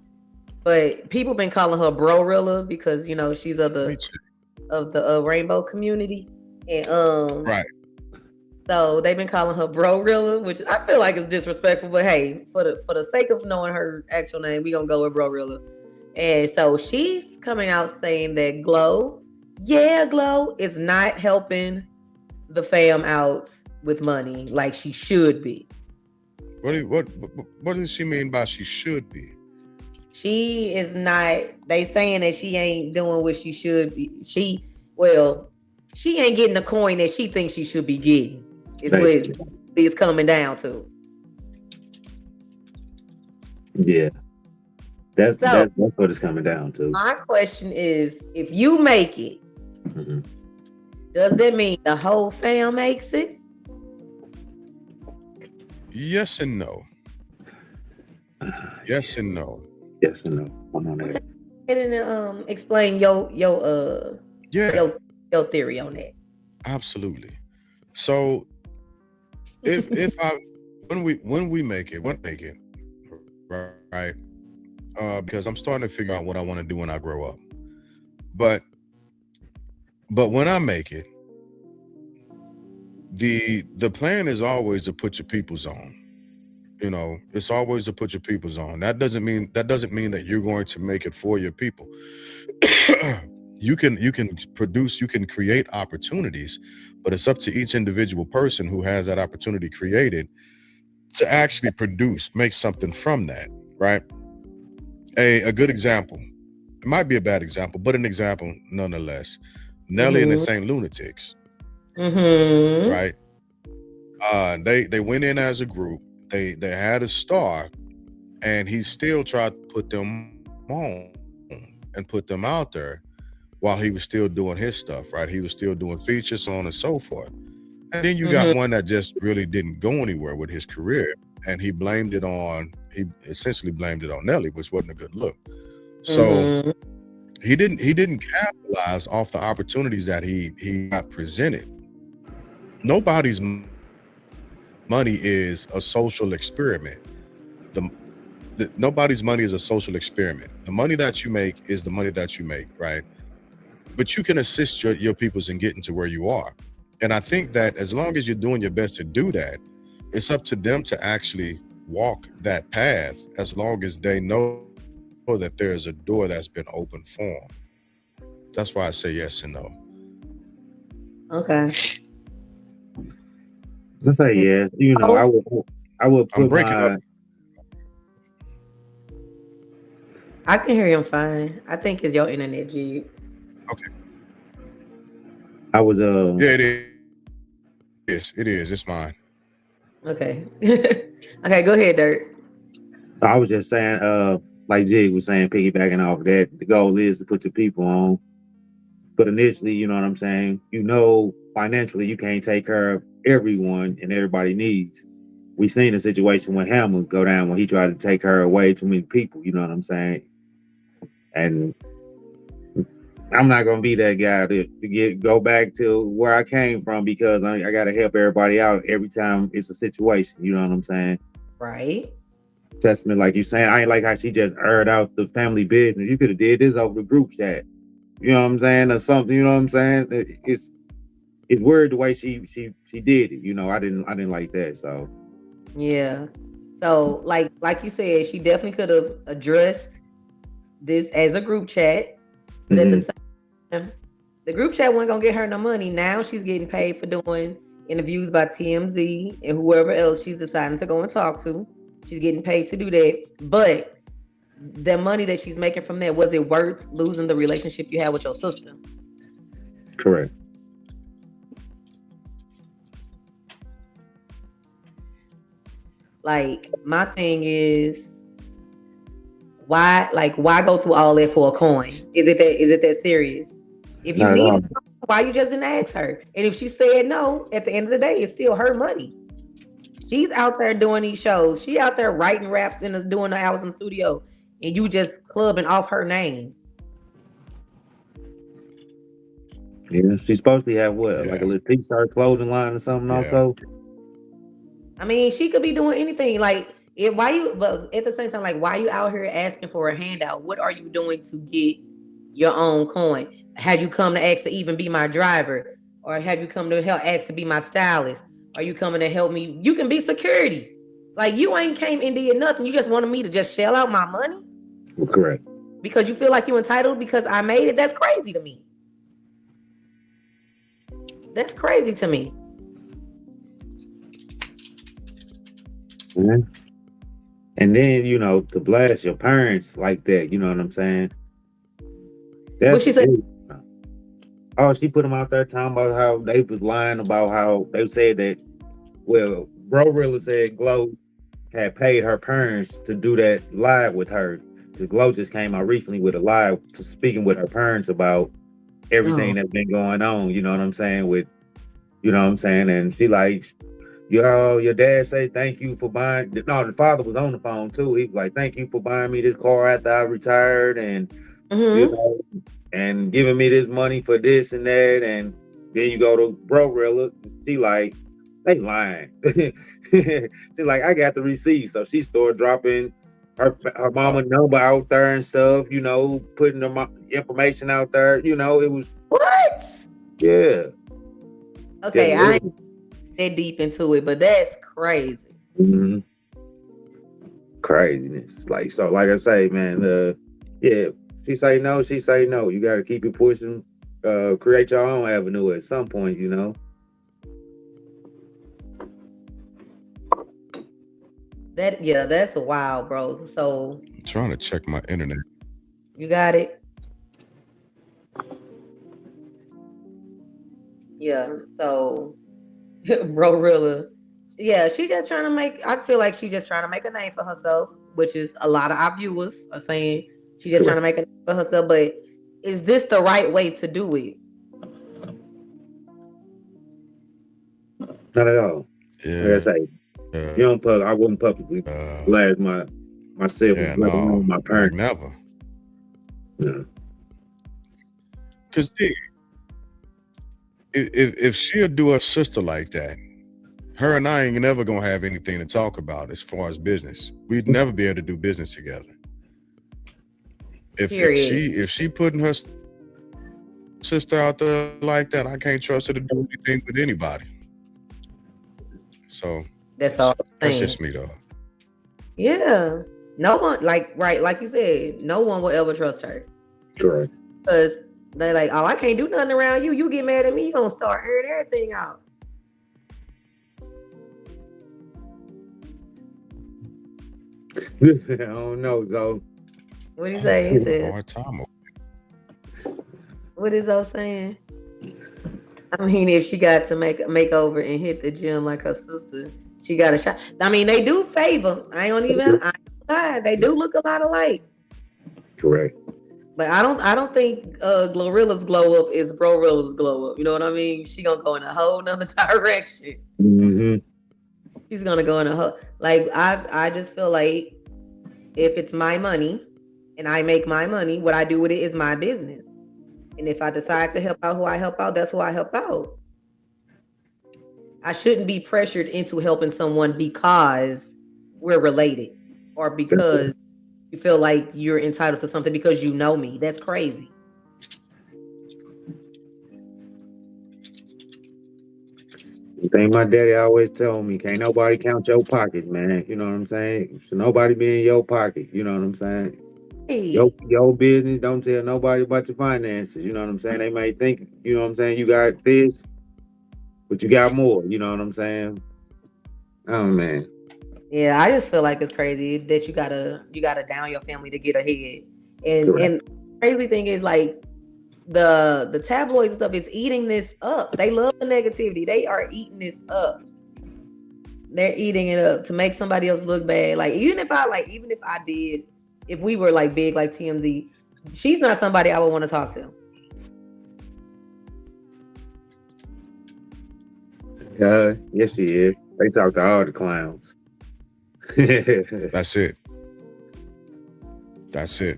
but people been calling her Brorilla because she's of the rainbow community, and Right. so they've been calling her Brorilla, which I feel like is disrespectful. But hey, for the sake of knowing her actual name, we gonna go with Brorilla. And so she's coming out saying that Glow is not helping the fam out with money like she should be. What does she mean by she should be? She is not. They saying that she ain't doing what she should be. She ain't getting the coin that she thinks she should be getting. Is what it's coming down to. Yeah. That's what it's coming down to. My question is, if you make it, Mhm. does that mean the whole fam makes it? Yes and no. Yes and no. Yes and no. I'm on that. And explain your Yeah, your theory on that. absolutely. So if I when we make it, right? Because I'm starting to figure out what I want to do when I grow up. But when I make it, the plan is always to put your peoples on. It's always to put your peoples on. That doesn't mean that you're going to make it for your people. You can produce, you can create opportunities, but it's up to each individual person who has that opportunity created to actually produce, make something from that, right? A good example. It might be a bad example, but an example nonetheless. Nelly and the Saint Lunatics, Mm-hmm. right? They went in as a group. They had a star, and he still tried to put them on and put them out there while he was still doing his stuff, right? He was still doing features, so on and so forth. And then you got one that just really didn't go anywhere with his career, and he essentially blamed it on Nelly, which wasn't a good look. So he didn't capitalize off the opportunities that he got presented. Nobody's money is a social experiment. Nobody's money is a social experiment. The money that you make is the money that you make, right? But you can assist your peoples in getting to where you are. And I think that as long as you're doing your best to do that, it's up to them to actually walk that path, as long as they know that there's a door that's been opened for them. That's why I say yes and no. Okay. Let's say yes. I would put I'm breaking up. I can hear him fine. I think it's your internet, G. Okay. I was Yeah, it is. It is. It's mine. Okay. Okay, go ahead, Dirt. I was just saying, like Jig was saying, piggybacking off of that, the goal is to put your people on. But initially, you know what I'm saying? Financially, you can't take care of everyone and everybody needs. We seen a situation when Hammer go down when he tried to take care of way too many people, you know what I'm saying? And I'm not gonna be that guy to go back to where I came from, because I gotta help everybody out every time it's a situation, you know what I'm saying? Right. Testament, like you saying, I ain't like how she just aired out the family business. You could have did this over the group chat, you know what I'm saying, or something. You know what I'm saying? It's weird the way she did it. I didn't like that. So Yeah. So like you said, she definitely could have addressed this as a group chat, but at the same time, the group chat wasn't gonna get her no money. Now she's getting paid for doing interviews by TMZ and whoever else she's deciding to go and talk to. She's getting paid to do that. But the money that she's making from that, was it worth losing the relationship you had with your sister? correct. Like, my thing is, why go through all that for a coin? Is it that serious? If you Not at all. needed something, why you just didn't ask her? And if she said no, at the end of the day, it's still her money. She's out there doing these shows. She out there writing raps and doing the hours in the studio, and you just clubbing off her name. Yeah, she's supposed to have what, Yeah. like a little t-shirt clothing line or something Yeah. also. I mean, she could be doing anything. Like, but at the same time, like, why you out here asking for a handout? What are you doing to get your own coin? Have you come to ask to even be my driver? Or have you come to help ask to be my stylist? Are you coming to help me? You can be security. Like, you ain't came and did nothing. You just wanted me to just shell out my money Correct. because you feel like you're entitled because I made it. That's crazy to me. That's crazy to me. Mhm. And then, you know, to blast your parents like that, you know what I'm saying? What she said? Oh, she put them out there talking about how they was lying about how they said that, well, Glorilla said Glow had paid her parents to do that live with her. The Glow just came out recently with a live to speaking with her parents about everything that's been going on, you know what I'm saying? With, you know what I'm saying? And she like, yo, your dad say thank you for buying. No, the father was on the phone too. He was like, thank you for buying me this car after I retired, and you know, and giving me this money for this and that. And then you go to Glorilla, she like, they lying. She like, I got the receipt, so she started dropping her mama number out there and stuff. You know, putting the information out there. You know, it was What? yeah. Okay, Yeah, I ain't that deep into it, but that's crazy. Mhm. Craziness. Like, so like I say, man, yeah, she say no, she say no. You gotta keep it pushing, create your own avenue at some point, you know. That's wild, bro. So I'm trying to check my internet. you got it. Yeah. So Glorilla. Yeah, she just trying to make. I feel like she just trying to make a name for herself, which is a lot of our viewers are saying she just trying to make a name for herself. But is this the right way to do it? Not at all. Like I Yeah. say, you don't I wouldn't publicly blast myself, Yeah, let alone my like parents. never. Yeah. Because if she'll do her sister like that, her and I ain't never gonna have anything to talk about as far as business. We'd never be able to do business together. If she putting her sister out there like that, I can't trust her to do anything with anybody. So That's all I'm that's saying. just me though. Yeah. No one like you said, no one will ever trust her. Correct. Because they're like, oh, I can't do nothing around you. You get mad at me, you gonna start airing everything out. I don't know, Zoe. What do you say? He said, Hard time. what is Zoe saying? I mean, if she got to make a makeover and hit the gym like her sister, she got a shot. I mean, they do favor. I ain't lie. They do look a lot alike. Correct. But I don't think Glorilla's glow up is Glorilla's glow up. You know what I mean? She gonna go in a whole nother direction. Mm-hmm. She's gonna go in a whole I just feel like if it's my money and I make my money, what I do with it is my business. And if I decide to help out who I help out, that's who I help out. I shouldn't be pressured into helping someone because we're related or because you feel like you're entitled to something because you know me. That's crazy. The thing my daddy always told me, can't nobody count your pockets, man. You know what I'm saying? Should nobody be in your pocket. You know what I'm saying? Hey, Your business, don't tell nobody about your finances. You know what I'm saying? They may think, you know what I'm saying, you got this, but you got more. You know what I'm saying? Oh man. yeah, I just feel like it's crazy that you gotta down your family to get ahead. And Correct. and crazy thing is like the tabloid stuff is eating this up. They love the negativity. They are eating this up. They're eating it up to make somebody else look bad. Like even if I did if we were like big like TMZ, she's not somebody I would want to talk to. Yes, she is. They talk to all the clowns. That's it. That's it.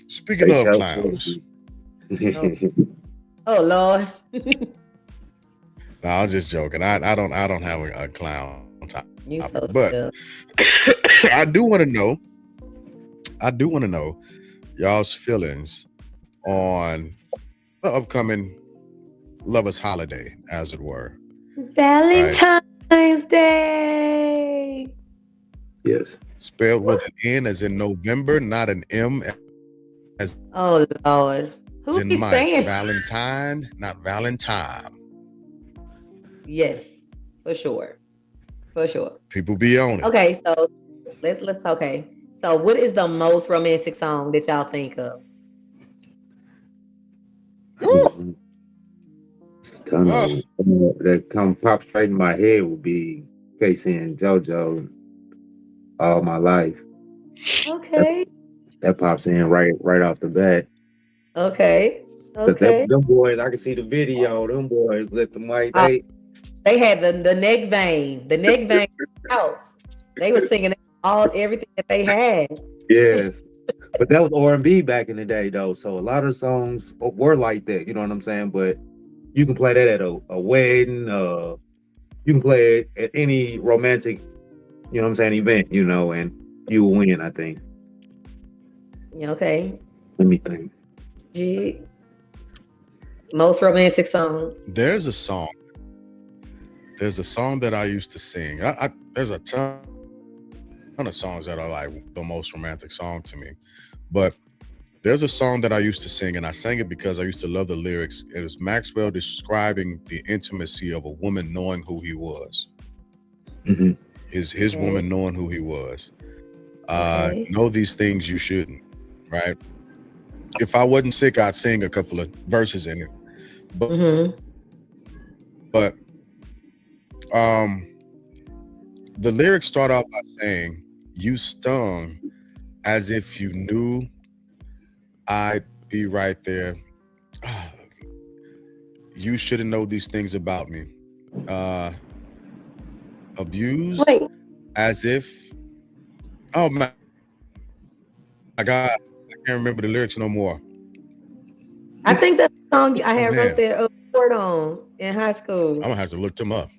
Speaking They of show clowns, Oh Lord. no, I'm just joking. I don't have a clown top, You so but still. I do want to know. Y'all's feelings on the upcoming lovers' holiday, as it were. Valentine's Day. Yes. Spelled with an N as in November, not an M as Oh Lord. Who in is Mike. saying? Valentine, not Valentine. Yes, for sure. For sure. People be on it. Okay, so let's okay. So what is the most romantic song that y'all think of? That come pop straight in my head would be Casey and JoJo, All My Life. Okay. That pops in right off the bat. Okay. But Okay. them boys, I can see the video. Them boys let the mic. They had the neck vein. The neck vein out. They were singing everything that they had. Yes. But that was R&B back in the day, though. So a lot of songs were like that. You know what I'm saying? But you can play that at a wedding. You can play it at any romantic, you know what I'm saying, event, you know, and you will win, I think. Okay. Let me think. G. Most romantic song. There's a song that I used to sing. There's a ton of songs that are like the most romantic song to me, but there's a song that I used to sing, and I sang it because I used to love the lyrics. It was Maxwell describing the intimacy of a woman knowing who he was. Mm-hmm. His Okay. woman knowing who he was. Okay. Know these things you shouldn't, right? If I wasn't sick, I'd sing a couple of verses in it. But Mm-hmm. The lyrics start off by saying, "You stung as if you knew I'd be right there. You shouldn't know these things about me. Abused Wait. as if, oh my God, I can't remember the lyrics no more. I think that's the song I had man. wrote that report on in high school. I'm gonna have to look them up.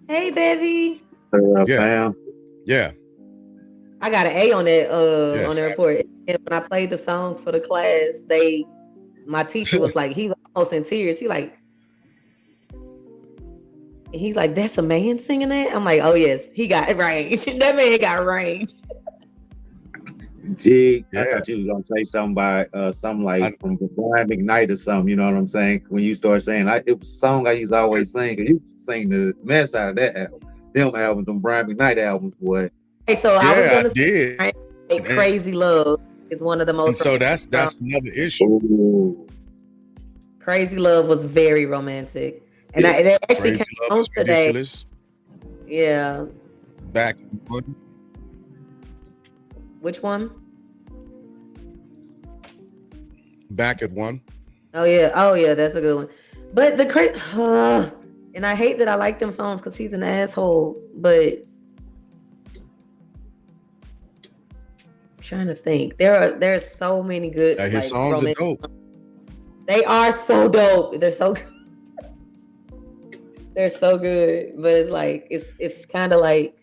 Hey, baby. Yeah. Fam. Yeah, I got an A on that Yes. on the report. And when I played the song for the class, my teacher was like, he was almost in tears. He's like, that's a man singing that? I'm like, oh yes, he got range. That man got range. Jig, I Yeah. thought you was gonna say something by something like from Brian McKnight or something. You know what I'm saying? When you start saying, it was a song I used to always sing, because you used to sing the mess out of that album. Them albums, them Brian McKnight albums, boy. Hey, so I was yeah, I gonna did. say Crazy Love is one of the most And so that's another issue. Ooh. Crazy Love was very romantic. And that actually Crazy came Love on is today. ridiculous. Yeah. Back Which one? at one. Oh yeah, that's a good one. But the crazy, and I hate that I like them songs because he's an asshole. But I'm trying to think, there's so many good. His like, songs are romantic dope. songs. They are so dope. They're so good. But it's like it's kind of like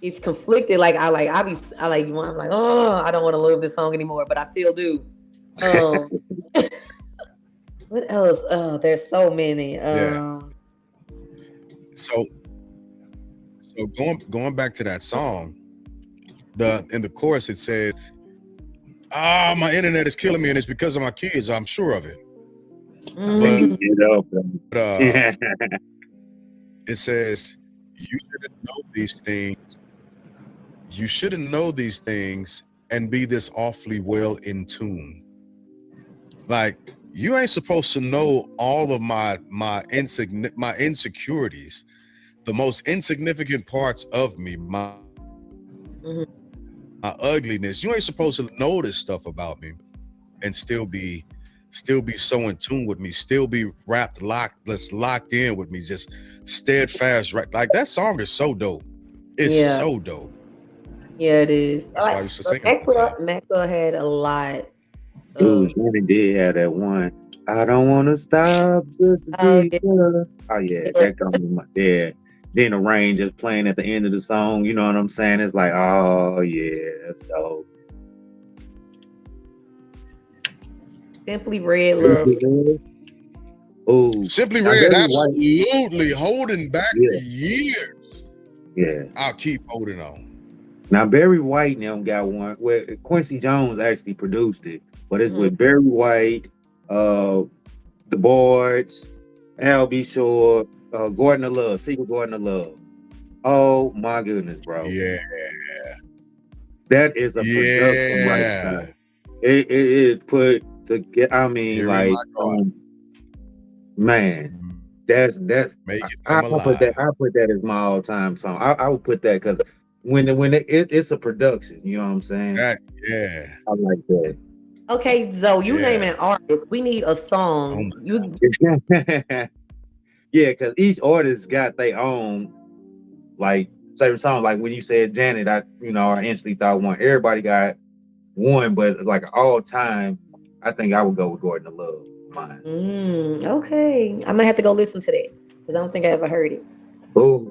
it's conflicted. Like I'm like, oh, I don't want to love this song anymore, but I still do. What else? Oh, there's so many. Yeah. So going back to that song, in the chorus it says, my internet is killing me and it's because of my kids. I'm sure of it. Mhm. But it says, you shouldn't know these things. You shouldn't know these things and be this awfully well in tune. Like, you ain't supposed to know all of my insecurities, the most insignificant parts of me, my Mhm. ugliness. You ain't supposed to know this stuff about me and still be so in tune with me, still be locked in with me, just steadfast, right? Like that song is so dope. It's Yeah. so dope. Yeah, it is. That's why I used to sing it all the time. Maxwell had a lot. Dude, Jenny did have that one. I don't want to stop just Oh, yeah. because. Oh yeah, that comes in my yeah. Then the rain just playing at the end of the song. You know what I'm saying? It's like, oh yeah, that's dope. Simply Red Love. Oh, Simply Now, Red, Barry absolutely holding back Yeah. the years. yeah. I'll keep holding on. Now Barry White now got one where Quincy Jones actually produced it, but it's with Barry White, the Boards, Al B. Shore, Gordon of Love, Secret Gordon of Love. Oh my goodness, bro. Yeah, That is a production right yeah. there. It is put to get. I mean, Here like, in my garden. man, that's Make it I come put that. alive. I put that as my all-time song. I would put that because when it's a production, you know what I'm saying? That, yeah. I like that. Okay, Zoe, you Yeah. naming an artist. We need a song. Yeah, because each artist got their own like favorite song. Like when you said Janet, I instantly thought one. Everybody got one, but like all time, I think I would go with Gordon of Love. Mine. Okay, I might have to go listen to that because I don't think I ever heard it. Oh,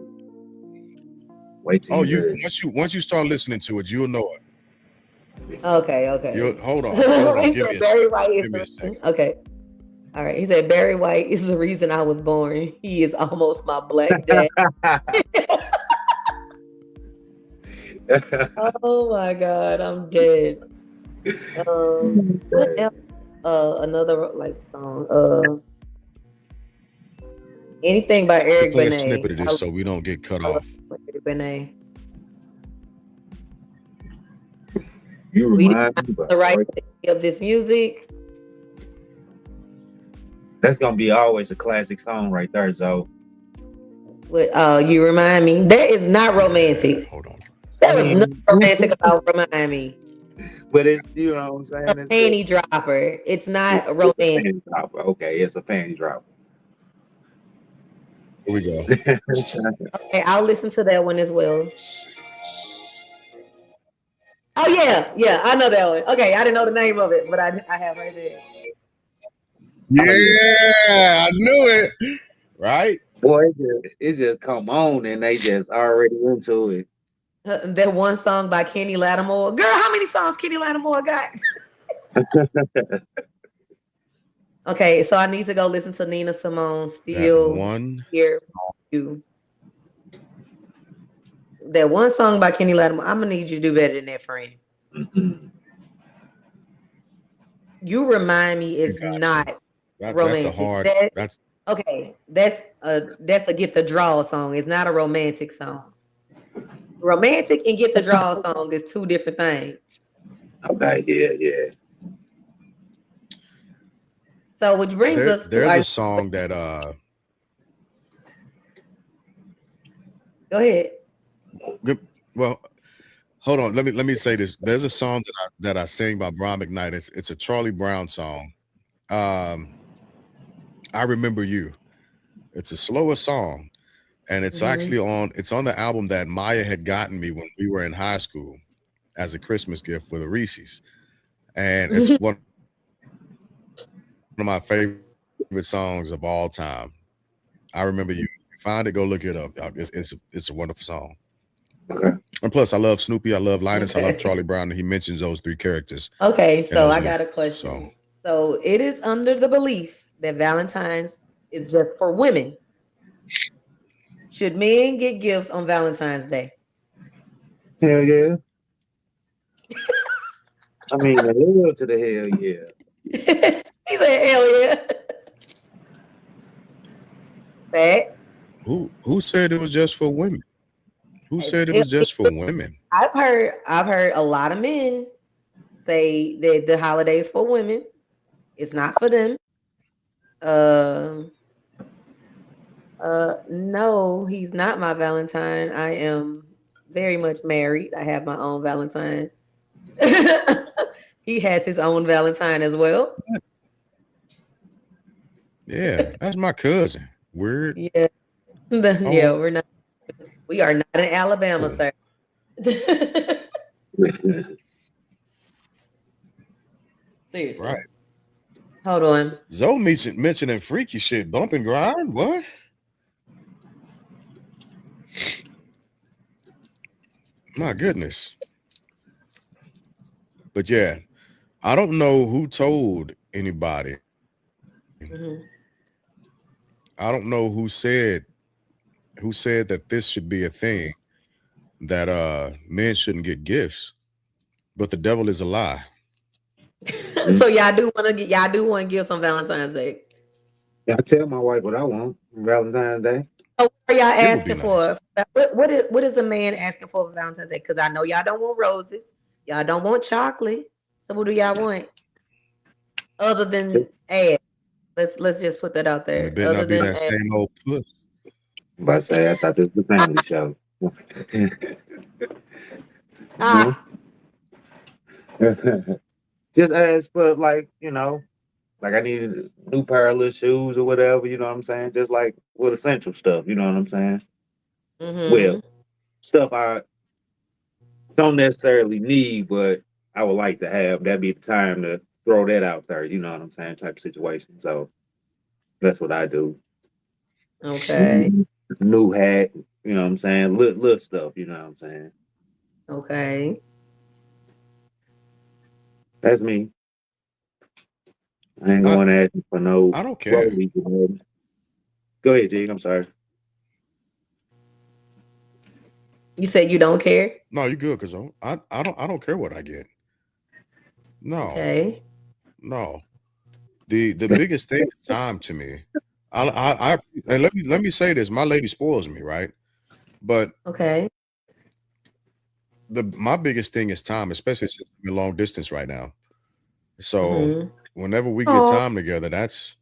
wait till Oh, you hear once you start listening to it, you'll know it. Okay. Hold on. He Give said me a Barry second. White Give me a is second. okay. All right. He said Barry White is the reason I was born. He is almost my black dad. Oh my God, I'm dead. What else? Another like song. Anything by Eric Play a Benet. snippet of this so we don't get cut off. Eric Benet. You We remind me, didn't but the right of this music. that's gonna be always a classic song right there. So What you remind me. That is not romantic. Hold on. That was nothing romantic about remind me. but it's you know what I'm saying. A panty dropper. It's not romantic. Panty dropper. Okay, it's a panty dropper. Here we go. Okay, I'll listen to that one as well. Oh yeah, I know that one. Okay, I didn't know the name of it, but I have heard it. Yeah, I knew it. Right? Boy, it just come on and they just already into it. That one song by Kenny Lattimore. Girl, how many songs Kenny Lattimore got? Okay, so I need to go listen to Nina Simone. Still That one. here for you. That one song by Kenny Lattimore. I'm gonna need you to do better than that, friend. You remind me it's got you. not That's romantic. a hard. That's Okay, that's a Get the Draw song. It's not a romantic song. Romantic and Get the Draw song is two different things. Okay, yeah. So which brings us to there's our, a song that go ahead. well, hold on. Let me say this. There's a song that I sing by Brian McKnight. It's a Charlie Brown song. I Remember You. It's a slower song, and it's actually on the album that Maya had gotten me when we were in high school as a Christmas gift for the Reese's, and it's one of my favorite songs of all time. I Remember You. Find it, go look it up. It's a wonderful song. Okay. And plus, I love Snoopy, I love Linus, I love Charlie Brown, and he mentions those three characters. Okay, so those I got a lyrics, question. So it is under the belief that Valentine's is just for women. Should men get gifts on Valentine's Day? Hell yeah. I mean, the hell to the hell yeah. He said, hell yeah. That Who said it was just for women? Who said it was just for women? I've heard a lot of men say that the holiday is for women. It's not for them. No, he's not my Valentine. I am very much married. I have my own Valentine. He has his own Valentine as well. Yeah, that's my cousin. Weird. Yeah. Yeah, Oh, we are not in Alabama, oh, sir. Seriously. right. Hold on. Zoe mentioning freaky shit, bump and grind. What? My goodness. But yeah, I don't know who told anybody. Mhm. I don't know who said that this should be a thing, that men shouldn't get gifts, but the devil is a lie. So y'all do want to give some Valentine's Day. I tell my wife what I want on Valentine's Day. So what are y'all It would be asking for? What is a man asking for Valentine's Day? Because I know y'all don't want roses. Y'all don't want chocolate. So what do y'all want? Other than ass. Let's just put that out And there. it better Other not be than that ass. same old puss. But I say I thought this was a family show. Ah, Just ask for like, like I need a new pair of little shoes or whatever, you know what I'm saying? Just like with essential stuff, you know what I'm saying? Well, mhm. stuff I don't necessarily need, but I would like to have. That'd be the time to throw that out there, you know what I'm saying? Type of situation. So that's what I do. Okay. New hat, you know what I'm saying? Little stuff, you know what I'm saying? Okay. That's me. I ain't going to ask you for no I don't care. rollies or whatever. Go ahead, G. I'm sorry. You said you don't care? No, you good, cause I don't care what I get. No, Okay. no. The biggest thing is time to me. I and let me say this. My lady spoils me, right? But Okay. my biggest thing is time, especially since I'm in long distance right now. So Mhm. whenever we get Oh, time together, that's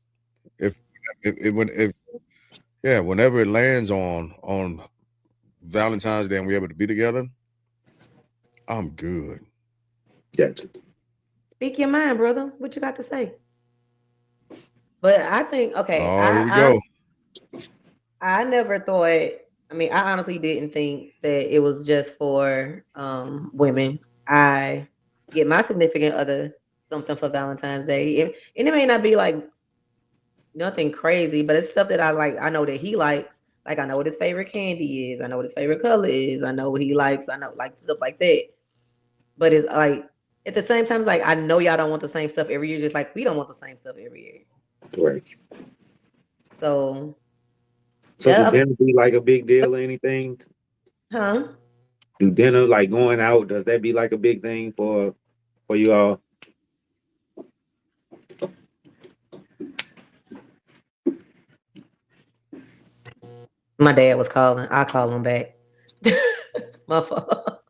if yeah, whenever it lands on Valentine's Day and we're able to be together, I'm good. Gotcha. speak your mind, brother. What you got to say? But I think okay, Oh, here we go. I never thought. I mean, I honestly didn't think that it was just for women. I get my significant other something for Valentine's Day, and it may not be like nothing crazy, but it's stuff that I like. I know that he likes. Like I know what his favorite candy is. I know what his favorite color is. I know what he likes. I know like stuff like that. But it's like at the same time, it's like I know y'all don't want the same stuff every year. Just like we don't want the same stuff every year. Right. So So yeah, does dinner be like a big deal or anything? huh? Do dinner like going out, does that be like a big thing for you all? My dad was calling. I'll call him back. My fault.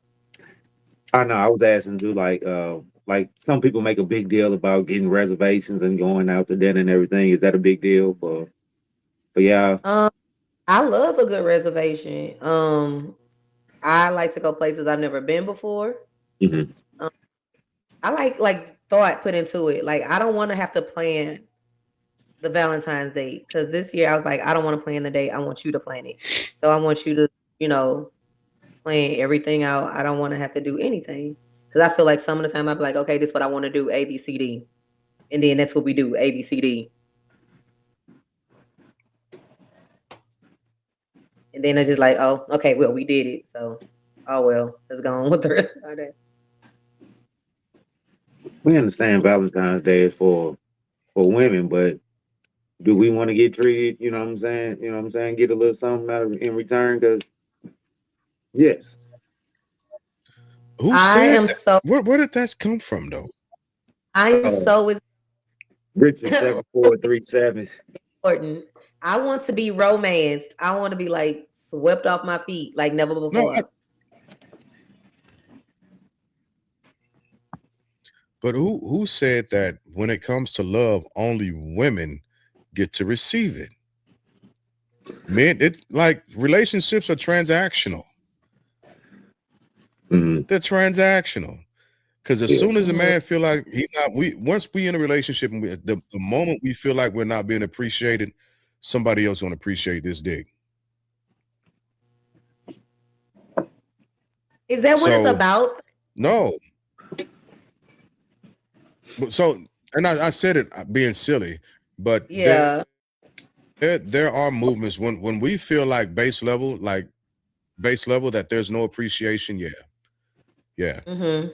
I know I was asking, do like some people make a big deal about getting reservations and going out to dinner and everything. Is that a big deal for y'all? I love a good reservation. I like to go places I've never been before. Mhm. Um, I like thought put into it. Like I don't want to have to plan the Valentine's Day because this year I was like, I don't want to plan the day. I want you to plan it. So I want you to, you know, plan everything out. I don't want to have to do anything because I feel like some of the time I'd be like, okay, this is what I want to do, A, B, C, D, and then that's what we do, A, B, C, D, and then it's just like, oh, okay, well, we did it, so oh well, let's go on with the rest of our day. We understand Valentine's Day is for women, but do we want to get treated? You know what I'm saying? You know what I'm saying? Get a little something out of in return? Because yes, Who I said am that? so Where did that come from though? I am uh, so with Richard 7437. important. I want to be romanced. I want to be like swept off my feet like never No, before. but who said that when it comes to love, only women get to receive it? Men, it's like relationships are transactional. Mhm. They're transactional. Because as Yeah. soon as a Mhm. man feel like he not, once we in a relationship and the moment we feel like we're not being appreciated, somebody else gonna appreciate this dick. Is that what it's So about? no, so and I said it being silly, but Yeah. there are movements when we feel like base level that there's no appreciation. Yeah. Mm-hmm.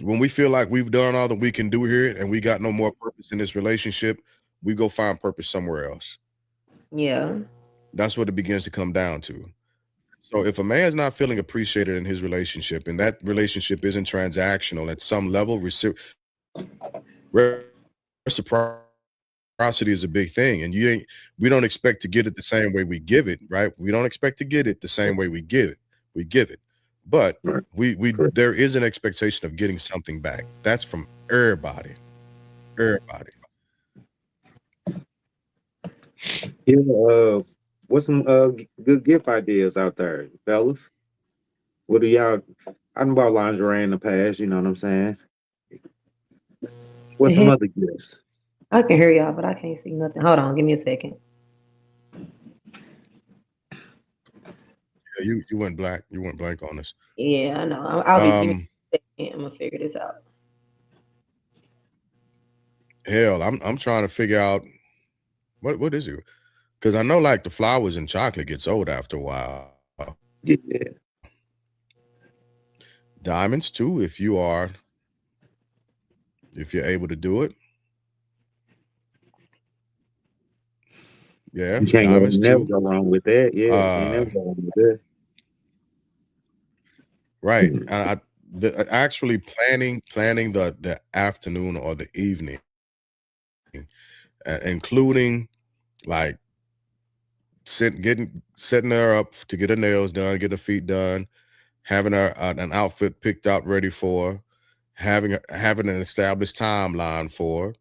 When we feel like we've done all that we can do here and we got no more purpose in this relationship, we go find purpose somewhere else. Yeah. That's what it begins to come down to. So if a man's not feeling appreciated in his relationship and that relationship isn't transactional at some level, reciprocity is a big thing. And we don't expect to get it the same way we give it, right? We don't expect to get it the same way we give it. We give it. But Right. we there is an expectation of getting something back. That's from everybody. Everybody. Yeah. What's some good gift ideas out there, fellas? What do y'all? I done bought lingerie in the past. You know what I'm saying? What's some other gifts? I can hear y'all, but I can't see nothing. Hold on, give me a second. Yeah, you went black. You went blank on us. Yeah, I know. I'll be. Give me a second. I'm gonna figure this out. Hell, I'm trying to figure out what is it? Because I know like the flowers and chocolate gets old after a while. Yeah. Diamonds too, if you're able to do it. Yeah, You can't diamonds never too. go wrong with that. Yeah, you can't never go wrong with that. Right. Mhm. And actually planning the afternoon or the evening, including like setting her up to get her nails done, get her feet done, having her an outfit picked out ready for her, having an established timeline for her,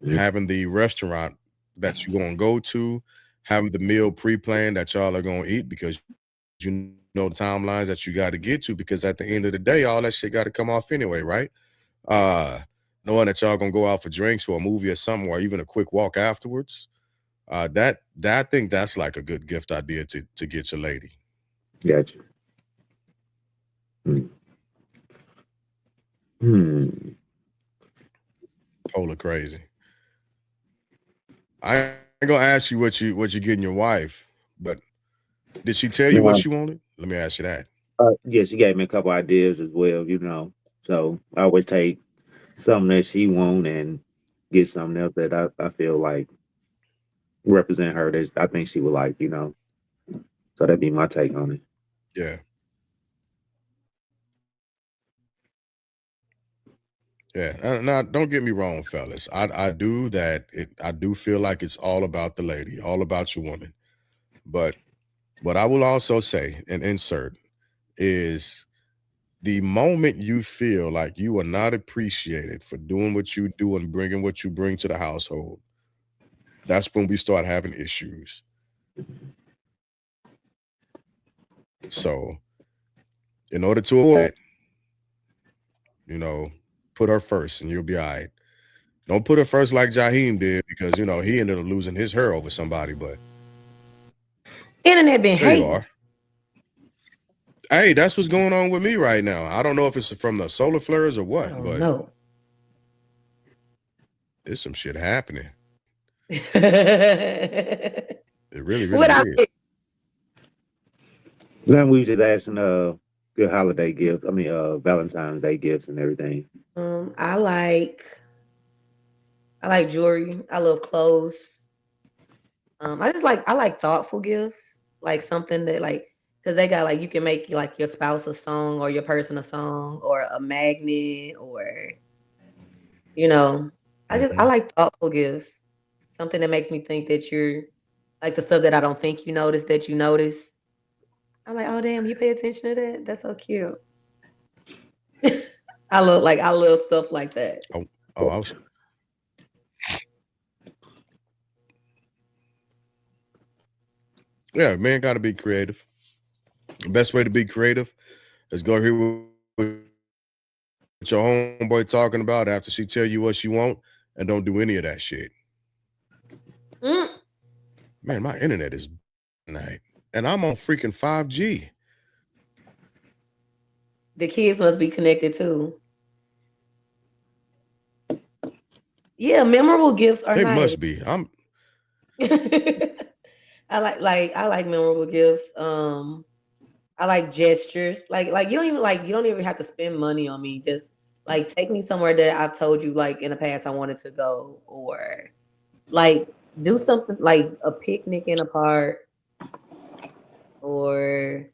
Mhm. having the restaurant that you're gonna go to, having the meal pre-planned that y'all are gonna eat because you know the timelines that you got to get to, because at the end of the day, all that shit got to come off anyway, right? Knowing that y'all gonna go out for drinks or a movie or something, or even a quick walk afterwards. That I think that's like a good gift idea to get your lady. Gotcha. Polar crazy. I ain't gonna ask you what you getting your wife, but did she tell you what she wanted? Let me ask you that. Yeah, she gave me a couple ideas as well. You know, so I always take something that she want and get something else that I feel like represent her that I think she would like. You know, so that'd be my take on it. Yeah. Yeah. Now, don't get me wrong, fellas. I do that. I do feel like it's all about the lady, all about your woman. But what I will also say and insert is the moment you feel like you are not appreciated for doing what you do and bringing what you bring to the household, that's when we start having issues. So, in order to avoid that, put her first and you'll be all right. Don't put her first like Jaheim did because, he ended up losing her over somebody, but Internet been there you hating. are. Hey, that's what's going on with me right now. I don't know if it's from the solar flares or I what, don't but know. there's some shit happening. What It really, really I is. pick? Then we just asking good holiday gifts. I mean Valentine's Day gifts and everything. I like jewelry. I love clothes. I like thoughtful gifts, like something that because they got you can make like your spouse a song or your person a song or a magnet or I Mhm. like thoughtful gifts. Something that makes me think that you're like the stuff that I don't think you notice that you notice. I'm like, oh damn, you pay attention to that? That's so cute. I love stuff like that. Oh, yeah, man got to be creative. The best way to be creative is go here your homeboy talking about after she tell you what she want, and don't do any of that shit. Mm. Man, my internet is night, and I'm on freaking 5G. The kids must be connected too. Yeah, memorable gifts are They nice. must be. I'm I like memorable gifts. I like gestures. Like you don't even have to spend money on me. Just like take me somewhere that I've told you like in the past I wanted to go, or like do something like a picnic in a park, or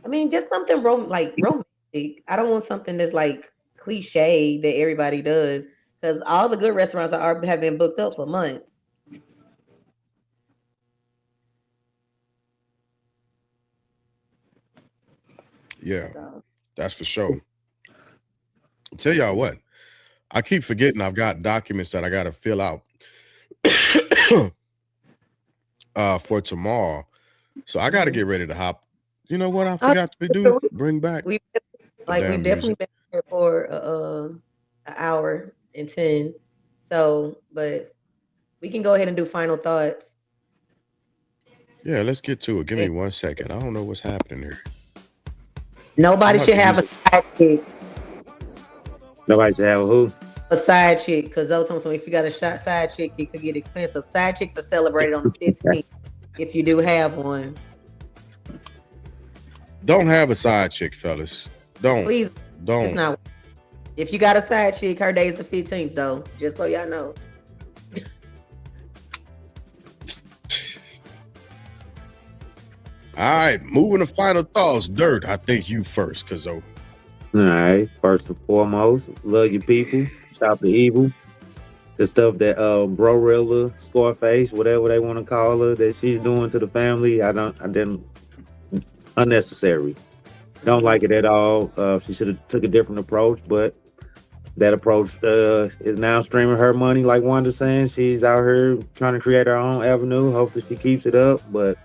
I mean just something romantic. I don't want something that's like cliche that everybody does because all the good restaurants have been booked up for months. yeah, So that's for sure. I'll tell y'all what, I keep forgetting I've got documents that I gotta fill out for tomorrow. So I gotta get ready to hop. You know what I forgot to do? Bring back we the we've damn definitely music. been here for an hour and 10. So, but we can go ahead and do final thoughts. Yeah, let's get to it. Give me And 1 second. I don't know what's happening here. nobody I'm about should to have a use side chick, Nobody should have a who? because those times if you got a side chick, it could get expensive. Side chicks are celebrated on the 15th if you do have one. Don't have a side chick, fellas. Don't. Please, it's Don't. not. If you got a side chick, her day is the 15th, though. Just so y'all know. All right, moving to final thoughts. Dirt, I think you first, Cuzzo. All right. First and foremost, love your people. Stop the evil. The stuff that Brorilla, Scarface, whatever they want to call her, that she's doing to the family, I didn't unnecessary. Don't like it at all. She should have took a different approach, but that approach is now streaming her money. Like Wanda's saying, she's out here trying to create her own avenue. Hopefully she keeps it up, but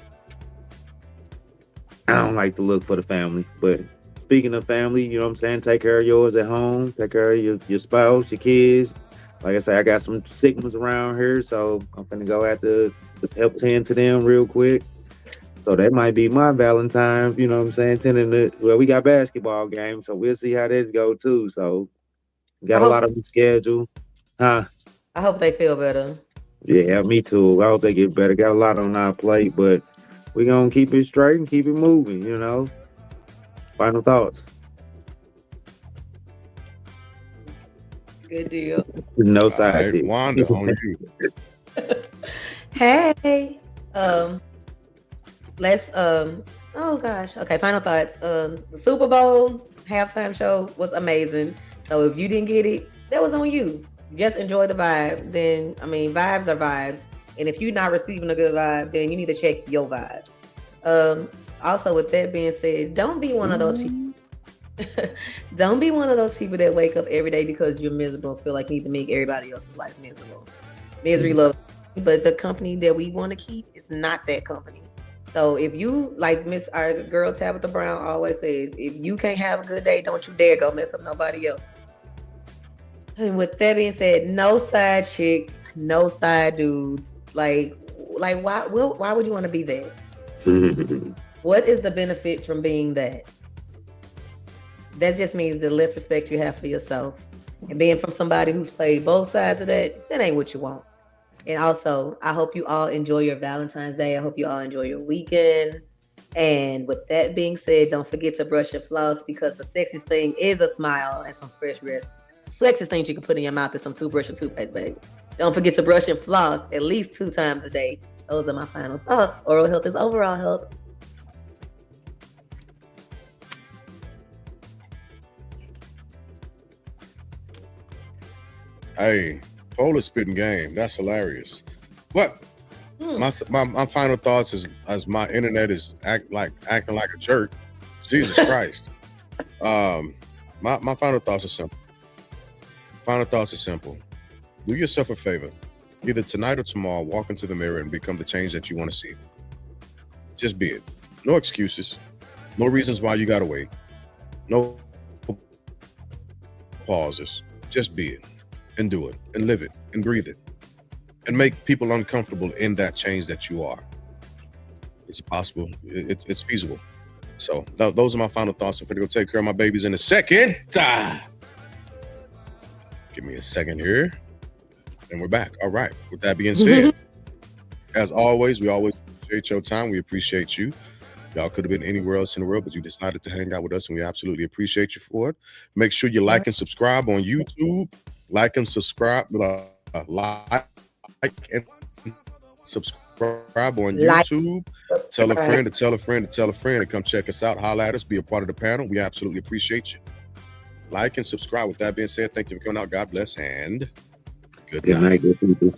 I don't like the look for the family. But speaking of family, you know what I'm saying? Take care of yours at home. Take care of your spouse, your kids. Like I say, I got some Sigmas around here, so I'm gonna go after help tend to them real quick. So that might be my Valentine, you know what I'm saying? Tending to, well, we got basketball games, so we'll see how this go too. So I got a lot hope of them scheduled. Huh? I hope they feel better. Yeah, me too. I hope they get better. Got a lot on our plate, but we're gonna keep it straight and keep it moving, you know. Final thoughts. Good deal. No All side right, chicks. Wanda, on you. Hey. Let's oh gosh. Okay, final thoughts. The Super Bowl halftime show was amazing. So if you didn't get it, that was on you. Just enjoy the vibe. Then I mean vibes are vibes. And if you're not receiving a good vibe, then you need to check your vibe. Also with that being said, don't be one of those people. Don't be one of those people that wake up every day because you're miserable and feel like you need to make everybody else's life miserable. Misery loves, but the company that we want to keep is not that company. So if you like Miss our girl Tabitha Brown always says, if you can't have a good day, don't you dare go mess up nobody else. And with that being said, no side chicks, no side dudes. Like why would you want to be that? What is the benefit from being that? That just means the less respect you have for yourself. And being from somebody who's played both sides of that ain't what you want. And also, I hope you all enjoy your Valentine's Day. I hope you all enjoy your weekend. And with that being said, don't forget to brush your floss because the sexiest thing is a smile and some fresh breath. Sexiest things you can put in your mouth is some toothbrush and toothpaste, baby. Don't forget to brush and floss at least 2 times a day. Those are my final thoughts. Oral health is overall health. Hey, Polar spitting game. That's hilarious. But Hmm. my final thoughts is as my internet is acting like a jerk. Jesus Christ. My final thoughts are simple. Do yourself a favor. Either tonight or tomorrow, walk into the mirror and become the change that you want to see. Just be it. No excuses. No reasons why you gotta wait. No pauses. Just be it and do it and live it and breathe it and make people uncomfortable in that change that you are. It's possible. It's feasible. So those are my final thoughts. I'm going to go take care of my babies in a second. Give me a second here. And we're back. All right. With that being said, as always, we always appreciate your time. We appreciate you. Y'all could have been anywhere else in the world, but you decided to hang out with us, and we absolutely appreciate you for it. Make sure you like and subscribe on YouTube. Like and subscribe. Like and subscribe on YouTube. Tell a friend to tell a friend to tell a friend to come check us out. Holla at us. Be a part of the panel. We absolutely appreciate you. Like and subscribe. With that being said, thank you for coming out. God bless and good night. Good night, good people.